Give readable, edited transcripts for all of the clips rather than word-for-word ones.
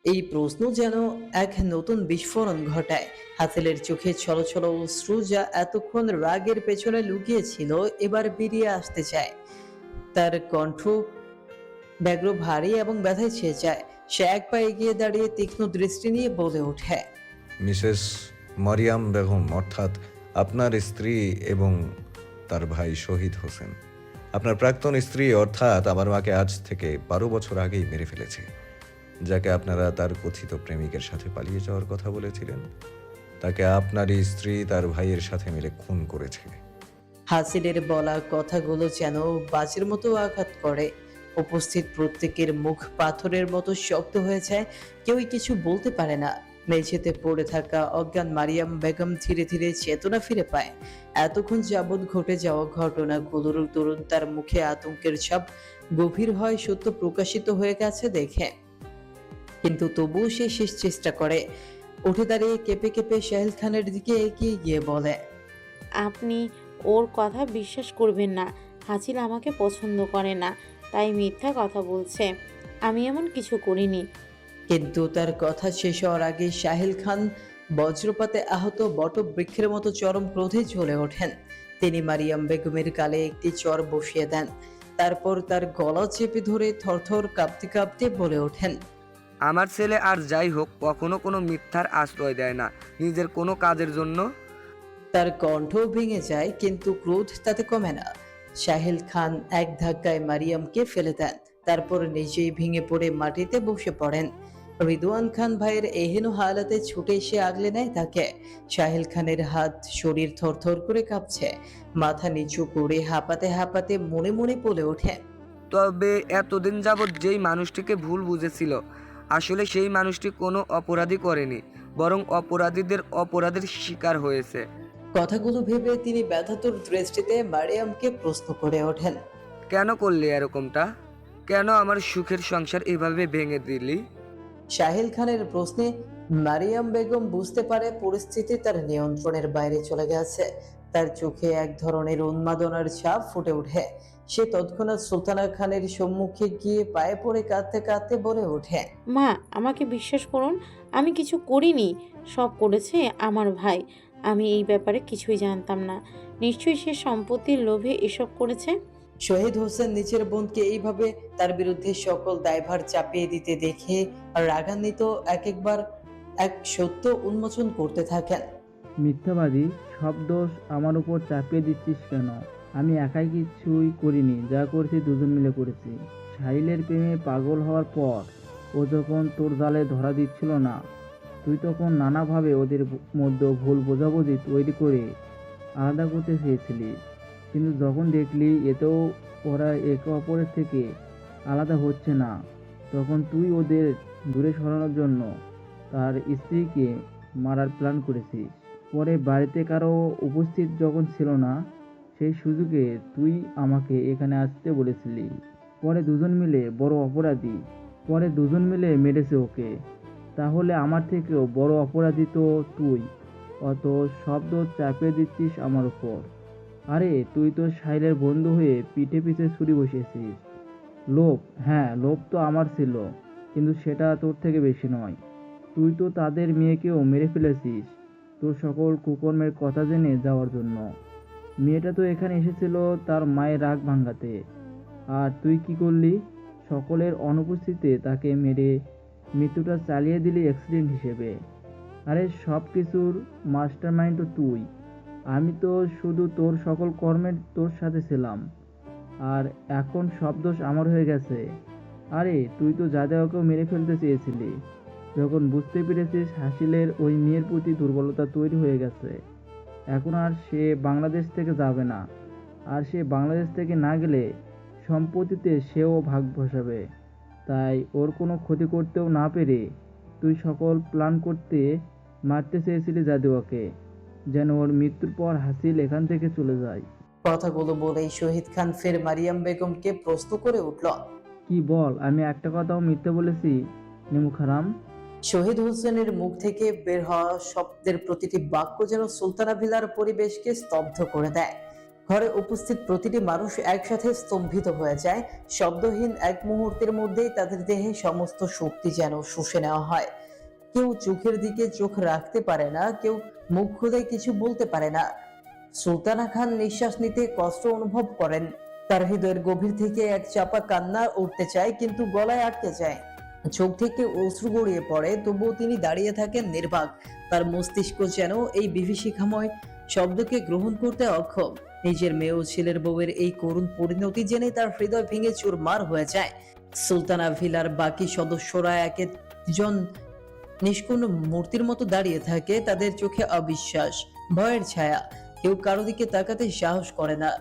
এই প্রশ্ন যেন এক নতুন বিস্ফোরণ ঘটায়। হাসিলের চোখে ছলছল অশ্রু যা এতক্ষণ রাগের পেছনে লুকিয়েছিল এবার বেরিয়ে আসতে চায়। তার কণ্ঠ ব্যগ্র, ভারী এবং ব্যথায় ছেয়ে যায়। সে এক পা এগিয়ে দাঁড়িয়ে তীক্ষ্ণ দৃষ্টি নিয়ে বলে ওঠে, মিসেস মারিয়াম বেগম অর্থাৎ আপনার স্ত্রী এবং তার ভাই শহীদ হোসেন, আপনার প্রাক্তন স্ত্রী অর্থাৎ আমার মাকে আজ থেকে 12 বছর আগেই মেরে ফেলেছে। যাকে আপনারা তার কথিত প্রেমিকের সাথে পালিয়ে যাওয়ার কথা বলেছিলেন, তাকে আপনারই স্ত্রী তার ভাইয়ের সাথে মিলে খুন করেছে। হাসিলের বলা কথাগুলো যেন বাজের মতো আঘাত করে। উপস্থিত প্রত্যেকের মুখ পাথরের মতো শক্ত হয়ে যায়। কেউই কিছু বলতে পারে না। মেঝেতে পড়ে থাকা অজ্ঞান মারিয়াম বেগম ধীরে ধীরে চেতনা ফিরে পায়। এতক্ষণ যাবৎ ঘটে যাওয়া ঘটনাগুলোর দরুন তার মুখে আতঙ্কের ছাপ গভীর হয় সত্য প্রকাশিত হয়ে গেছে দেখে। কিন্তু তবুও সে শেষ চেষ্টা করে। উঠে দাঁড়িয়ে কেঁপে কেঁপে সাহেল খানের দিকে এগিয়ে গিয়ে বলে, আপনি ওর কথা বিশ্বাস করবেন না। হাসিল আমাকে পছন্দ করে না, তাই মিথ্যা কথা বলছে। আমি এমন কিছু করিনি। কিন্তু তার কথা শেষ হওয়ার আগে সাহিল খান বজ্রপাতে আহত বটবৃক্ষের মতো চরম ক্রোধে জ্বলে ওঠেন। তিনি মারিয়াম বেগমের গালে একটি চর বসিয়ে দেন। তারপর তার গলা চেপে ধরে থরথর কাঁপতে কাঁপতে বলে ওঠেন, আমার ছেলে আর যাই হোক কখনো কোনো মিথ্যার আশ্রয় দেয় না নিজের কোনো কাজের জন্য। তার কণ্ঠ ভেঙে যায় কিন্তু ক্রোধ তাতে কমে না। সাহিল খান এক ধাক্কায় মারিয়ামকে ফেলে দেন। তারপর নিজেই ভেঙে পড়ে মাটিতে বসে পড়েন। রিদওয়ান খান ভাইয়ের এহেন হালাতে ছুটে এসে আগলে নেয় তাকে। সাহিল খানের হাত, শরীর থরথর করে কাঁপছে। মাথা নিচু করে হাঁপাতে হাঁপাতে মনে মনে বলে ওঠে, তবে এতদিন যাবৎ যেই মানুষটিকে ভুল বুঝেছিল, আসলে সেই মানুষটি কোনো অপরাধী করেনি, বরং অপরাধীদের অপরাধের শিকার হয়েছে। কথাগুলো ভেবে তিনি ব্যথাতুর দৃষ্টিতে মারিয়ামকে প্রশ্ন করে ওঠেন, কেন করলি এরকমটা? কেন আমার সুখের সংসার এভাবে ভেঙে দিলি? সাহিল খানের প্রশ্নে মারিয়াম বেগম বুঝতে পারে পরিস্থিতি তার নিয়ন্ত্রণের বাইরে চলে গেছে। তার চোখে এক ধরনের উন্মাদনার ছাপ ফুটে ওঠে। সে তৎক্ষণাৎ সুলতানা খানের সম্মুখে গিয়ে পায়ে পড়ে কাঁদতে কাঁদতে বলে ওঠে, মা, আমাকে বিশ্বাস করুন, আমি কিছু করিনি। সব করেছে আমার ভাই। আমি এই ব্যাপারে কিছুই জানতাম না। নিশ্চয়ই সে সম্পত্তির লোভে এসব করেছে। শহীদ হোসেন নিজের বোনকে এইভাবে তার বিরুদ্ধে সকল দায়ভার চাপিয়ে দিতে দেখে রাগান্বিত একবার এক সত্য উন্মোচন করতে থাকেন। মিথ্যাবাদী, সব দোষ আমার উপর চাপিয়ে দিচ্ছিস কেন? আমি একাই কিছুই করিনি, যা করেছি দুজন মিলে করেছি। সাহিলের প্রেমে পাগল হওয়ার পর ও যখন তোর জালে ধরা দিচ্ছিল না, তুই তখন নানাভাবে ওদের মধ্যে ভুল বোঝাবুঝি তৈরি করে আলাদা করতে চেয়েছিলি। কিন্তু যখন দেখলি এতেও ওরা একে অপরের থেকে আলাদা হচ্ছে না, তখন তুই ওদের দূরে সরানোর জন্য তার স্ত্রীকে মারার প্ল্যান করেছিস। পরে বাড়িতে কারো উপস্থিত যখন ছিল না, সেই সুযোগে তুই আমাকে এখানে আসতে বলেছিলি। পরে দুজন মিলে মেরেছে ওকে। তাহলে আমার থেকেও বড় অপরাধী তো তুই। অত শব্দ চাপিয়ে দিচ্ছিস আমার উপর। আরে তুই তো সাহিলের বন্ধু হয়ে পিঠে পিছে ছুরি বসিয়েছিস। লোভ, হ্যাঁ লোভ তো আমার ছিল, কিন্তু সেটা তোর থেকে বেশি নয়। তুই তো তাদের মেয়েকেও মেরে ফেলেছিস তোর সকল কুকর্মের কথা জেনে যাওয়ার জন্য। মেয়েটা তো এখানে এসেছিল তার মায়ের রাগ ভাঙাতে, আর তুই কি করলি? সকলের অনুপস্থিতিতে তাকে মেরে মৃত্যুটা চালিয়ে দিলি অ্যাক্সিডেন্ট হিসেবে। আরে সব কিছুর মাস্টারমাইন্ড তো তুই। আমি তো শুধু তোর সকল কর্মের তোর সাথে ছিলাম, আর এখন সব দোষ আমার হয়ে গেছে। আরে তুই তো জাদেওকেও মেরে ফেলতে চেয়েছিলি। যখন বুঝতে পেরেছিস হাসিলের ওই মেয়ের প্রতি দুর্বলতা তৈরি হয়ে গেছে, এখন আর সে বাংলাদেশ থেকে যাবে না। আর সে বাংলাদেশ থেকে না গেলে সম্পত্তিতে সেও ভাগ বসাবে। তাই ওর কোনো ক্ষতি করতেও না পেরে তুই সকল প্ল্যান করতে মারতে চেয়েছিলি জাদেওয়াকে, যেন ওর মৃত্যুর পর হাসিল এখান থেকে চলে যায়। কথাগুলো বলেই শহীদ খান ফের মারিয়াম বেগমকে প্রশ্ন করে উঠল, কি বল, আমি একটা কথাও মিথ্যে বলেছি নেমুখারাম? শহীদ হোসেনের মুখ থেকে বের হওয়া শব্দের প্রতিটি বাক্য যেন সুলতানা ভিলার পরিবেশকে স্তব্ধ করে দেয়। ঘরে উপস্থিত প্রতিটি মানুষ একসাথে স্তম্ভিত হয়ে যায়। শব্দহীন এক মুহূর্তের মধ্যেই তাদের দেহে সমস্ত শক্তি যেন শুষে নেওয়া হয়। কেউ চোখের দিকে চোখ রাখতে পারে না, কেউ মুখ খুলে কিছু বলতে পারে না। সুলতানা খান নিঃশ্বাস নিতে কষ্ট অনুভব করেন। তার হৃদয়ের গভীর থেকে এক চাপা কান্না উঠতে চায়, কিন্তু গলায় আটকে যায়। চোখ থেকে অশ্রু গড়িয়ে পড়ে, তবুও তিনি দাঁড়িয়ে থাকেন নির্বাক। তার মস্তিষ্ক যেন এই বিভীষিকাময় শব্দকে গ্রহণ করতে অক্ষম। নিজের মেয়ে ও ছেলের বউয়ের এই করুণ পরিণতি জেনে তার হৃদয় ভেঙে চুরমার হয়ে যায়। সুলতানা ভিলার বাকি সদস্যরা একজন নিষ্কুণ মূর্তির মতো দাঁড়িয়ে থাকে, তাদের চোখে অবিশ্বাস, ভয়ের ছায়া। কেউ কারো দিকে তাকাতে সাহস করে না।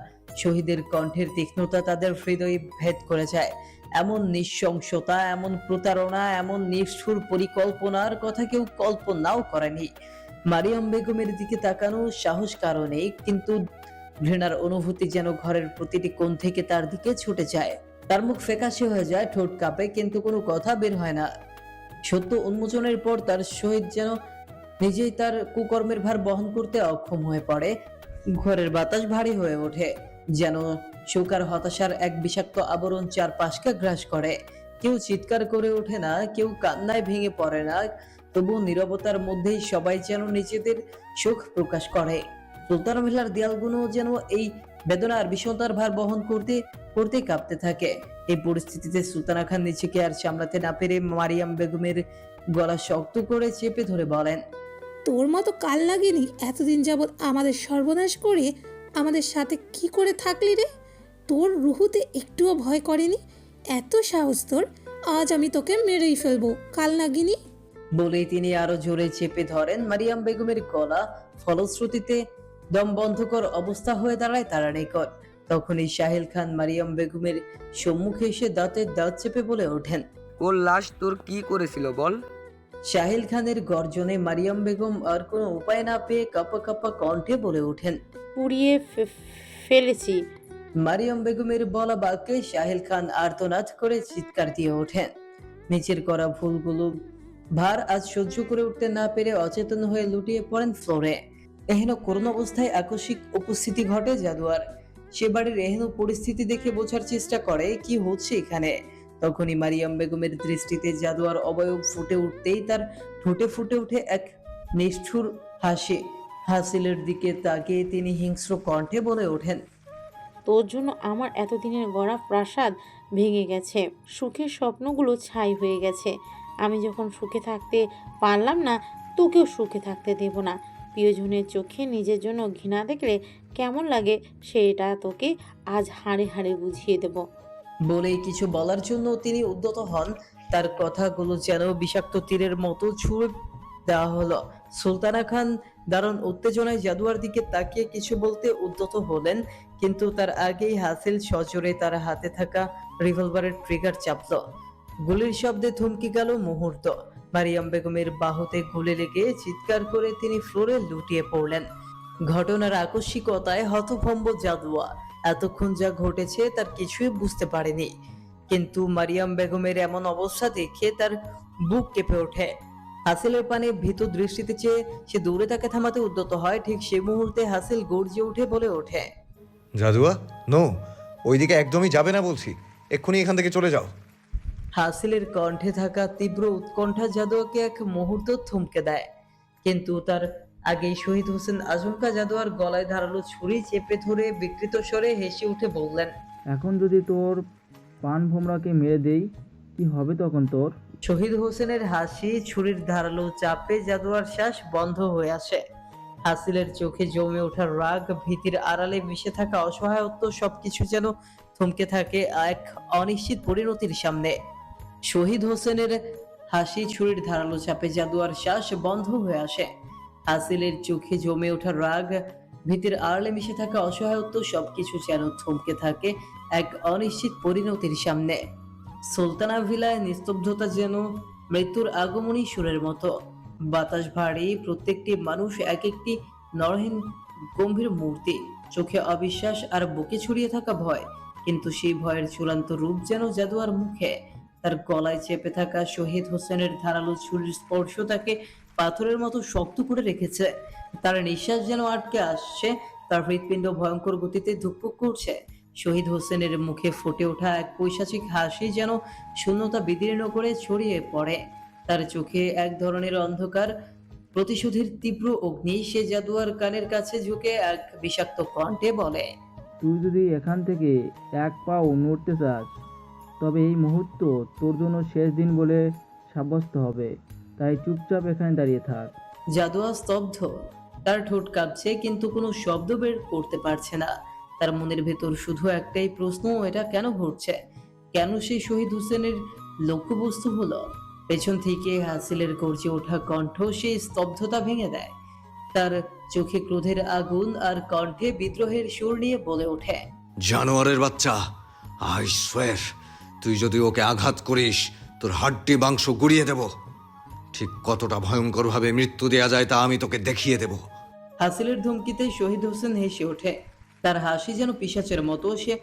শহীদের কণ্ঠের তীক্ষ্ণতা তাদের হৃদয়ে ভেদ করে যায়। এমন নৃশংসতা, এমন প্রতারণা, এমন নিষ্ঠুর পরিকল্পনার কথা কেউ কল্পনাও করেনি। মারিয়াম বেগমের দিকে তাকানো সাহস কারো নেই, কিন্তু ঘৃণার অনুভূতি যেন ঘরের প্রতিটি কোণ থেকে তার দিকে ছুটে যায়। তার মুখ ফ্যাকাশে হয়ে যায়, ঠোঁট কাঁপে, কিন্তু কোনো কথা বের হয় না। সত্য উন্মোচনের পর তার শহীদ যেন নিজেই তার কুকর্মের ভার বহন করতে অক্ষম হয়ে পড়ে। ঘরের বাতাস ভারী হয়ে ওঠে, যেন শোক আর হতাশার এক বিষাক্ত আবরণ চারপাশকে গ্রাস করে। কেউ চিৎকার করে ওঠে না, কেউ কান্নায় ভেঙে পড়ে না, তবু নীরবতার মধ্যেই সবাই যেন নিজেদের শোক প্রকাশ করে। সুলতান ভিলার দেয়ালগুলো যেন এই বেদনার বিষণ্ণতার ভার বহন করতে করতে কাঁপতে থাকে। এই পরিস্থিতিতে সুলতানা খান নিজেকে আর সামলাতে না পেরে মারিয়াম বেগমের গলা শক্ত করে চেপে ধরে বলেন, তোর মতো কাল লাগেনি এতদিন যাবৎ আমাদের সর্বনাশ করে আমাদের সাথে কি করে থাকলি রে? তোর রুহুতে একটুও ভয় করেনি? এত সাহস তোর? আজ আমি তোকে মেরেই ফেলবো কাল নাগিনি। বলেই তিনি আরো জোরে চেপে ধরেন মারিয়াম বেগমের গলা। ফলশ্রুতিতে দম বন্ধকর অবস্থা হয়ে দাঁড়ায় তার নিকট। তখনই সাহিল খান মারিয়াম বেগমের সম্মুখে এসে দাঁতের দাঁত চেপে বলে ওঠেন। ওর লাশ তোর কি করেছিল বল? সাহিল খানের গর্জনে মারিয়াম বেগম আর কোনো উপায় না পেয়ে কাঁপা কাঁপা কণ্ঠে বলে ওঠেন। পুড়িয়ে ফেলেছি। মারিয়াম বেগমের বলা বাক্যে সাহিল খান আর্তনাদ করে চিৎকার দিয়ে ওঠেন। নিচের করা ভুলগুলো ভার আজ সহ্য করে উঠতে না পেরে অচেতন হয়ে লুটিয়ে পড়েন ফ্লোরে। এহেন করুণ অবস্থায় আকস্মিক উপস্থিতি ঘটে জাদুয়ার। সে বাড়ির এহেন পরিস্থিতি দেখে বোঝার চেষ্টা করে কি হচ্ছে এখানে। তখনই মারিয়াম বেগমের দৃষ্টিতে জাদুয়ার অবয়ব ফুটে উঠতেই তার ঠোঁটে ফুটে উঠে এক নিষ্ঠুর হাসি। হাসিলের দিকে তাকিয়ে তিনি হিংস্র কণ্ঠে বলে ওঠেন, তোর জন্য আমার এতদিনের গড়া প্রাসাদ ভেঙে গেছে, সুখের স্বপ্নগুলো ছাই হয়ে গেছে। আমি যখন সুখে থাকতে পারলাম না, তোকেও সুখে থাকতে দেব না। প্রিয়জনের চোখে নিজের জন্য ঘৃণা দেখলে কেমন লাগে সেটা তোকে আজ হাড়ে হাড়ে বুঝিয়ে দেব। বলেই কিছু বলার জন্য তিনি উদ্যত হন। তার কথাগুলো যেন বিষাক্ত তীরের মতো ছুঁড়ে দেওয়া হলো। সুলতানা খান দারুণ উত্তেজনায় জাদুয়ার দিকে তাকিয়ে কিছু বলতে উদ্যত হলেন, কিন্তু তার আগেই হাসিল সজোরে তার হাতে থাকা রিভলভারের ট্রিগার চাপল। গুলির শব্দে থমকে গেল মুহূর্ত। মারিয়াম বেগমের বাহুতে গুলি লেগে চিৎকার করে তিনি ফ্লোরে লুটিয়ে পড়লেন। ঘটনার আকস্মিকতায় হতভম্ব জাদুয়া এতক্ষণ যা ঘটেছে তার কিছুই বুঝতে পারেনি, কিন্তু মারিয়াম বেগমের এমন অবস্থা দেখে তার বুক কেঁপে ওঠে। হাসিলের পানে ভীত দৃষ্টিতে চেয়ে সে দৌড়ে তাকে থামাতে উদ্যত হয়। ঠিক সেই মুহূর্তে হাসিল গর্জে উঠে বলে ওঠে, জাদুয়া, নো, ওইদিকে একদমই যাবে না বলছি। এক্ষুনি এখান থেকে চলে যাও। হাসিলের কণ্ঠে থাকা তীব্র উৎকণ্ঠা জাদুয়াকে এক মুহূর্ত থমকে দেয়, কিন্তু তার আগেই শহীদ হোসেন আচমকা জাদুয়ার গলায় ধারালো ছুরি চেপে ধরে বিকৃত স্বরে হেসে উঠে বললেন, এখন যদি তোর পান ভোমরাকে মেরে দেই কি হবে তখন তোর? শহীদ হোসেনের হাসি ছুরির ধারালো চাপে জাদুয়ার শ্বাস বন্ধ হয়ে আসে। হাসিলের চোখে জমে ওঠা রাগ, ভীতির আড়ালে মিশে থাকা অসহায়ত্ব সবকিছু যেন থমকে থাকে এক অনিশ্চিত পরিণতির সামনে। শহীদ হোসেনের হাসি ছুরির ধারালো চাপে জাদুয়ার শ্বাস বন্ধ হয়ে আসে। হাসিলের চোখে জমে ওঠা রাগ, ভীতির আড়ালে মিশে থাকা অসহায়ত্ব সবকিছু যেন থমকে থাকে এক অনিশ্চিত পরিণতির সামনে। সুলতানা ভিলায় নিস্তব্ধতা যেন মৃত্যুর আগমনী সুরের মতো। বাতাস ভারী, প্রত্যেকটি মানুষ এক একটি নরহীন গম্ভীর মূর্তি, চোখে অবিশ্বাস আর বুকে ছড়িয়ে থাকা ভয়। কিন্তু সেই ভয়ের চূড়ান্ত রূপ যেন জাদুয়ার মুখে। তার গলায় চেপে থাকা শহীদ হোসেনের ধারালো ছুরির স্পর্শ তাকে পাথরের মতো শক্ত করে রেখেছে। তার নিঃশ্বাস যেন আটকে আসছে, তার হৃৎপিণ্ড ভয়ঙ্কর গতিতে ধুকপুক করছে। শহীদ হোসেনের মুখে ফুটে ওঠা এক পৈশাচিক হাসি যেন শূন্যতা বিদীর্ণ করে ছড়িয়ে পড়ে। তার চোখে এক ধরনের অন্ধকার, প্রতিশোধের তীব্র অগ্নি। সে জাদুয়ার কানের কাছে ঝুঁকে এক বিষাক্ত কণ্ঠে বলে, তুই যদি এখান থেকে এক পাও নড়তে চাস তবে এই মুহূর্ত তোর জন্য শেষ দিন বলে সাব্যস্ত হবে। তাই চুপচাপ এখানে দাঁড়িয়ে থাক। জাদুয়া স্তব্ধ। তার ঠোঁট কাঁপছে কিন্তু কোনো শব্দ বের করতে পারছে না। তার মনের ভেতর শুধু একটাই প্রশ্ন, এটা কেন ঘটছে? কেন সেই শহীদ হোসেনের লক্ষ্যবস্তু হলো? পেছন থেকে হাসিলের গর্জে ওঠা কণ্ঠ সেই স্তব্ধতা ভেঙে দেয়। তার চোখে ক্রোধের আগুন আর কণ্ঠে বিদ্রোহের সুর নিয়ে বলে ওঠে, জানোয়ারের বাচ্চা, আই সোয়ার, তুই যদি ওকে আঘাত করিস তোর হাড্ডি মাংস গুড়িয়ে দেব। ঠিক কতটা ভয়ঙ্করভাবে মৃত্যু দেয়া যায় তা আমি তোকে দেখিয়ে দেব। হাসিলের ধমকিতে শহীদ হোসেন হেসে ওঠে। তার হাসি যেন পিশাচের মতো। সে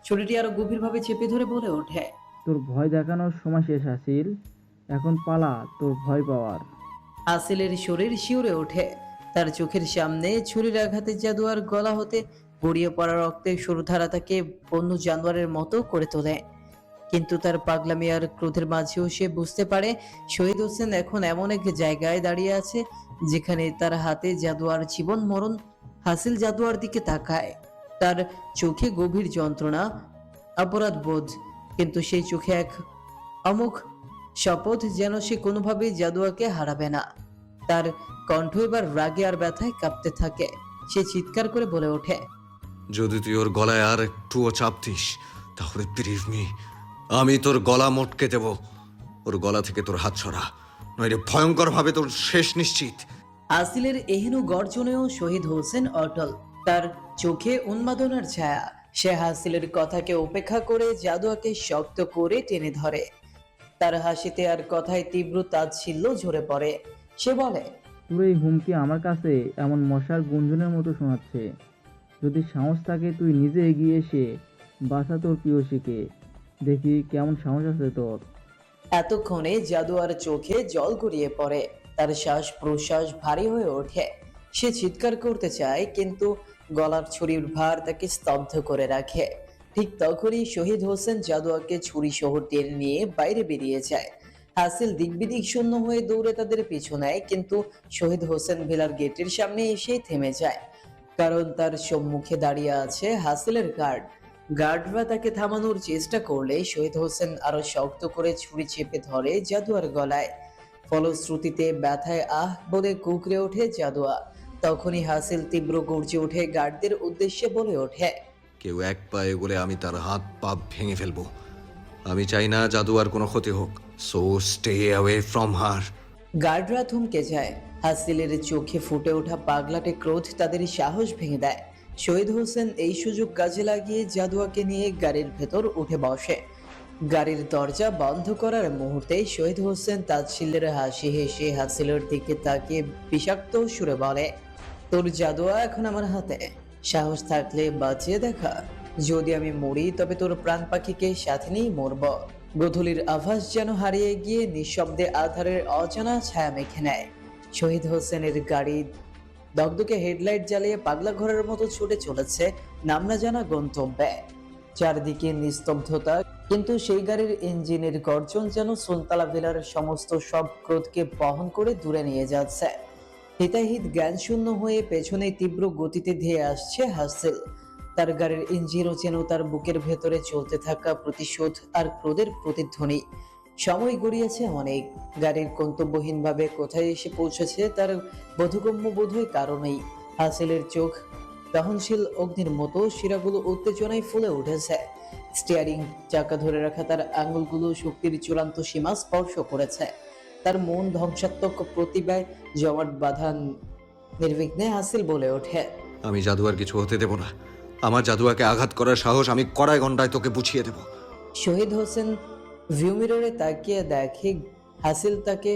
ছুরিটি আরো গভীরভাবে চেপে ধরে বলে ওঠে, তোর ভয় দেখানোর সময় শেষ হাসিল, এখন পালা তোর ভয় পাওয়ার। হাসিলের শরীর শিউরে ওঠে। তার চোখের সামনে ছুরির আঘাতে জাদুয়ার গলা হতে গড়িয়ে পড়া রক্তের সরু ধারা তাকে বন্য জানোয়ারের মতো করে তোলে। কিন্তু তার পাগলামি আর ক্রোধের মাঝেও সে বুঝতে পারে শহীদ হোসেন এখন এমন এক জায়গায় দাঁড়িয়ে আছে যেখানে তার হাতে জাদুয়ার জীবন মরণ। হাসিল জাদুয়ার দিকে তাকায়। তার চোখে গভীর যন্ত্রণা, অপরাধ বোধ, কিন্তু সেই চোখে এক অমোঘ শপথ যেন সে কোনোভাবেই জাদুয়াকে হারাবে না। তার কণ্ঠ এবার রাগে আর ব্যথায় কাঁপতে থাকে। সে চিৎকার করে বলে ওঠে, যদি তুই ওর গলায় আর একটুও চাপ দিস তাহলে বিলিভ মি, আমি তোর গলা মটকে দেব। ওর গলা থেকে তোর হাত ছড়া, নইলে ভয়ঙ্করভাবে তোর শেষ নিশ্চিত। আসিলের এহেন গর্জনেও শহীদ হোসেন অটল। তার চোখে উন্মাদনার ছায়া। সে হাসিলের কথাকে উপেক্ষা করে জাদুয়াকে শক্ত করে টেনে ধরে। তার হাসিতে আর কথায় তীব্র তাচ্ছিল্য ঝরে পড়ে। সে বলে, তোর এই হুমকি আমার কাছে এমন মশার গুঞ্জনের মতো শোনাচ্ছে। যদি সাহস থাকে তুই নিজে এগিয়ে এসে বাঁচা তোর প্রিয়সীকে। দেখি কেমন সাহস আছে তোর। এতক্ষণে জাদুয়ার চোখে জল গড়িয়ে পড়ে। তার শ্বাস প্রশ্বাস ভারী হয়ে ওঠে। সে চিৎকার করতে চায় কিন্তু গলার ছুরির ভার তাকে স্তব্ধ করে রাখে। ঠিক তখনই শহীদ হোসেন জাদুয়াকে ছুরি সহ টেনে নিয়ে বাইরে বেরিয়ে যায়। হাসিল দিকবিদিক শূন্য হয়ে দৌড়ে তাদের পিছু নেয়, কিন্তু শহীদ হোসেন ভিলার গেটের সামনে এসেই থেমে যায়। কারণ তার সম্মুখে দাঁড়িয়ে আছে হাসিলের গার্ড। গার্ডরা তাকে থামানোর চেষ্টা করলে শহীদ হোসেন আরো শক্ত করে ছুরি চেপে ধরে জাদুয়ার গলায়। ফলশ্রুতিতে ব্যথায় আহ বলে কুকড়ে ওঠে জাদুয়া। তখনই হাসিল তীব্র গর্জে ওঠে গার্ডদের উদ্দেশ্যে বলে ওঠে, কেউ এক পায়ে গলে আমি তার হাত পা ভেঙে ফেলবো। আমি চাই না জাদুয়ার কোনো ক্ষতি হোক, so stay away from her. গার্ডরা থমকে যায়। হাসিলের চোখে ফুটে ওঠা পাগলাটে ক্রোধ তাদের সাহস ভেঙে দেয়। শহীদ হোসেন এই সুযোগ কাজে লাগিয়ে জাদুয়াকে নিয়ে গাড়ির ভেতর উঠে বসে। গাড়ির দরজা বন্ধ করার মুহূর্তে শহীদ হোসেন তাচ্ছিল্যের হাসি হেসে হাসিলের দিকে তাকিয়ে বিষাক্ত সুরে বলে, তোর জাদুয়া এখন আমার হাতে। সাহস থাকলে বাঁচিয়ে দেখা। যদি আমি মরি তবে তোর প্রাণ পাখিকে সাথে নিয়ে মরব। গোধূলির আভাস যেন হারিয়ে গিয়ে নিঃশব্দে আধারের অজানা ছায়া মেখে নেয়। শহীদ হোসেনের গাড়ি দগদগে হেডলাইট জ্বালিয়ে পাগলা ঘোড়ার মতো ছুটে চলেছে নাম না জানা গন্তব্যে। চারদিকে নিস্তব্ধতা, কিন্তু সেই গাড়ির ইঞ্জিনের গর্জন যেন সুলতালা ভিলার সমস্ত সব ক্রোধকে বহন করে দূরে নিয়ে যাচ্ছে। হিতাহিত জ্ঞান শূন্য হয়ে পেছনে তীব্র গতিতে ধেয়ে আসছে হাসিল। তার গাড়ির ইঞ্জিনও যেন তার বুকের ভেতরে চলতে থাকা প্রতিশোধ আর ক্রোধের প্রতিধ্বনি। সময় গড়িয়েছে অনেক। গাড়ির গন্তব্যহীনভাবে কোথায় এসে পৌঁছেছে তার বোধগম্য বোধই কারণেই। হাসিলের চোখ দহনশীল অগ্নির মতো, শিরাগুলো উত্তেজনায় ফুলে উঠেছে। স্টিয়ারিং চাকা ধরে রাখা তার আঙুলগুলো শক্তির চূড়ান্ত সীমা স্পর্শ করেছে। তার মন ধ্বংসাত্মক প্রতিভায় জমাট বাঁধা নির্বিঘ্নে হাসিল বলে ওঠে, আমি জাদুয়ার কিছু হতে দেব না। আমার জাদুয়াকে আঘাত করার সাহস আমি কড়ায় গন্ডায় তোকে বুঝিয়ে দেব। শহীদ হোসেন ভিউ মিররে তাকিয়ে দেখে হাসিল তাকে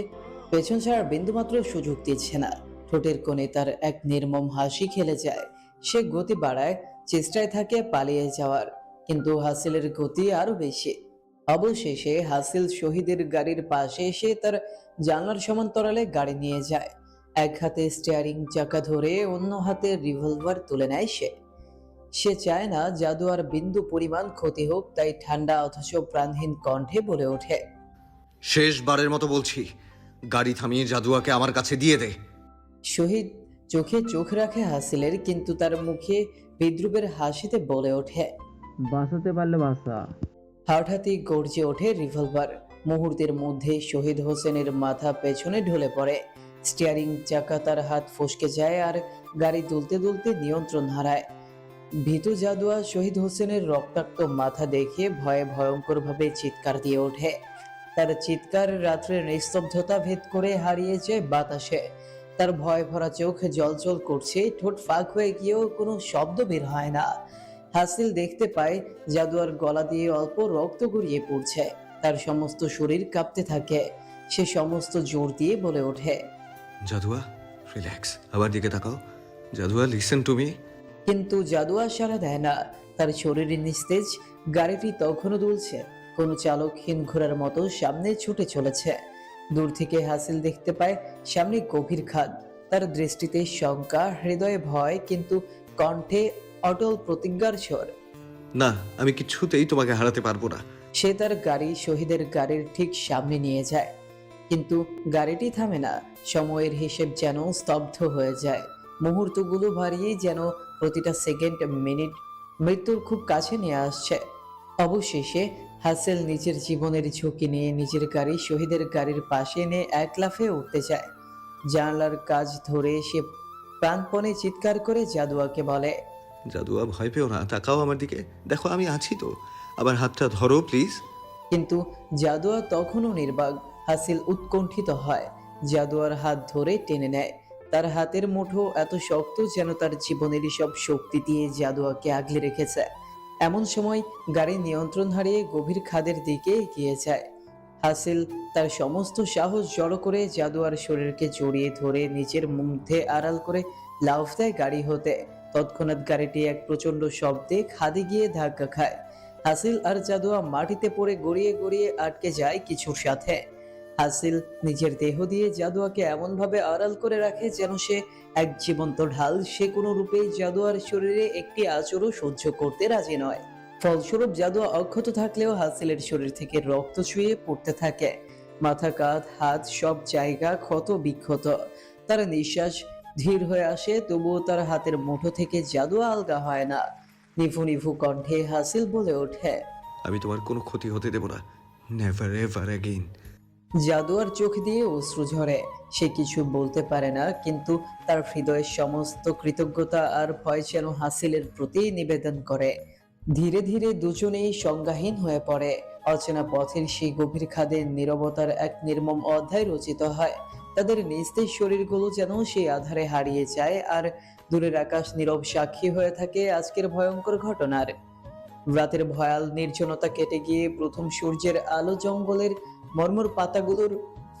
পেছন ছাড়ার বিন্দুমাত্র সুযোগ দিচ্ছে না। ঠোঁটের কোণে তার এক নির্মম হাসি খেলে যায়। সে গতি বাড়ায়, চেষ্টায় থাকে পালিয়ে যাওয়ার, কিন্তু হাসিলের গতি আরো বেশি। অবশেষে হাসিল শহীদের গাড়ির পাশে এসে তার জানলার সমান্তরালে গাড়ি নিয়ে যায়। এক হাতে স্টিয়ারিং চাকা ধরে অন্য হাতে রিভলভার তুলে নেয় সে। সে চায় না জাদু আর বিন্দু পরিমাণ ক্ষতি হোক, তাই ঠান্ডা অথচ প্রাণহীন কণ্ঠে বলে ওঠে। শেষবারের মতো বলছি, গাড়ি থামিয়ে জাদুয়াকে আমার কাছে দিয়ে দে। শহীদ চোখে চোখ রাখে হাসিলের, কিন্তু তার মুখে বিদ্রুপের হাসিতে বলে ওঠে। বাঁচাতে পারলে বাঁচা। হঠাৎই গর্জে ওঠে রিভলভার। মুহূর্তের মধ্যে শহীদ হোসেনের মাথা পেছনে ঢলে পড়ে। স্টিয়ারিং চাকা তার হাত ফসকে যায় আর গাড়ি দুলতে দুলতে নিয়ন্ত্রণ হারায়। ভীতু জাদুয়া শহীদ হোসেনের রক্তাক্ত মাথা দেখে ভয়ে ভয়ঙ্করভাবে চিৎকার দিয়ে ওঠে। তার চিৎকার রাত্রের নিস্তব্ধতা ভেদ করে হারিয়ে যায় বাতাসে। তার ভয় ভরা চোখ জলজল করছে, ঠোঁট ফাঁক হয়ে গিয়েও কোনো শব্দ বের হয় না। হাসিল দেখতে পায় জাদুয়ার গলা দিয়ে অল্প রক্ত গড়িয়ে পড়ছে। তার সমস্ত শরীর কাঁপতে থাকে। সে সমস্ত জোর দিয়ে বলে ওঠে। জাদুয়া, রিল্যাক্স, আমার দিকে তাকাও। জাদুয়া, লিসেন টু মি। কিন্তু জাদুয়া সাড়া দেয় না। তার শরীরে নিস্তেজ। গাড়িটি তখনও দুলছে, কোনো চালকহীন ঘোড়ার মতো সামনে ছুটে চলেছে। দূর থেকে হাসিল দেখতে পায় সামনে গভীর খাদ। তার দৃষ্টিতে শঙ্কা, হৃদয়ে ভয়, কিন্তু কণ্ঠে অটল প্রতিজ্ঞার স্বর। না, আমি কিছুতেই তোমাকে হারাতে পারবো না। সে তার গাড়ি শহীদের গাড়ির ঠিক সামনে নিয়ে যায়, কিন্তু গাড়িটি থামে না। সময়ের হিসেব যেন স্তব্ধ হয়ে যায়। মুহূর্তগুলো ভারিয়ে যেন প্রতিটা সেকেন্ড মিনিট মৃত্যুর খুব কাছে নিয়ে আসছে। অবশেষে হাসেল নিজের জীবনের ঝুঁকি নিয়ে নিজের গাড়ি শহীদের গাড়ির পাশে এনে এক লাফে উঠতে চায়। জানলার কাজ ধরে সে প্রাণপণে চিৎকার করে জাদুয়াকে বলে। জাদুয়া, ভয় পেও না, তাকাও আমার দিকে, দেখো আমি আছি তো। আবার হাতটা ধরো প্লিজ। কিন্তু জাদুয়া তখনও নির্বাক। হাসিল উৎকণ্ঠিত হয়, জাদুয়ার হাত ধরে টেনে নেয়। তার হাতের মুঠো এত শক্ত যেন তার জীবনেরই সব শক্তি দিয়ে জাদুয়াকে আগলে রেখেছে। এমন সময় গাড়ি নিয়ন্ত্রণ হারিয়ে গভীর খাদের দিকে এগিয়ে যায়। হাসিল তার সমস্ত সাহস জড়ো করে জাদুয়ার শরীরকে জড়িয়ে ধরে নিজের মধ্যে আড়াল করে লাফ দেয় গাড়ি হতে। তৎক্ষণাৎ গাড়িটি এক প্রচন্ড শব্দে খাদে গিয়ে ধাক্কা খায়। হাসিল আর জাদুয়া মাটিতে পড়ে গড়িয়ে গড়িয়ে আটকে যায় কিছুর সাথে। হাসিল নিজের দেহ দিয়ে জাদুয়াকে এমনভাবে আড়াল করে রাখে যেন সে এক জীবন্ত ঢাল। সে কোনো রূপেই জাদুয়ার শরীরে একটি আঁচড়ও সহ্য করতে রাজি নয়। ফলস্বরূপ জাদুয়া অক্ষত থাকলেও হাসিলের শরীর থেকে রক্ত চুইয়ে পড়তে থাকে। মাথা, কাঁধ, হাত সব জায়গা ক্ষত বিক্ষত। তার নিঃশ্বাস ধীর হয়ে আসে, তবুও তার হাতের মুঠো থেকে জাদুয়া আলগা হয় না। নিভু নিভু কণ্ঠে হাসিল বলে ওঠে। আমি তোমার কোনো ক্ষতি হতে দেব না, নেভার এভার অ্যাগেইন। জাদুয়ার চোখ দিয়ে অশ্রু ঝরে। সে কিছু বলতে পারে না, কিন্তু তার হৃদয়ের সমস্ত কৃতজ্ঞতা আর ভয় যেন হাসিলের প্রতি নিবেদন করে। ধীরে ধীরে দুজনেই সংজ্ঞাহীন হয়ে পড়ে। অচেনা পথের সেই গভীর খাদে নীরবতার এক নির্মম অধ্যায় রচিত হয়। তাদের নিস্তেজ শরীরগুলো যেন সেই আধারে হারিয়ে যায়, আর দূরের আকাশ নীরব সাক্ষী হয়ে থাকে আজকের ভয়ঙ্কর ঘটনার। রাতের ভয়াল নির্জনতা কেটে গিয়ে প্রথম সূর্যের আলো জঙ্গলের মর্মর পাতাগুলোর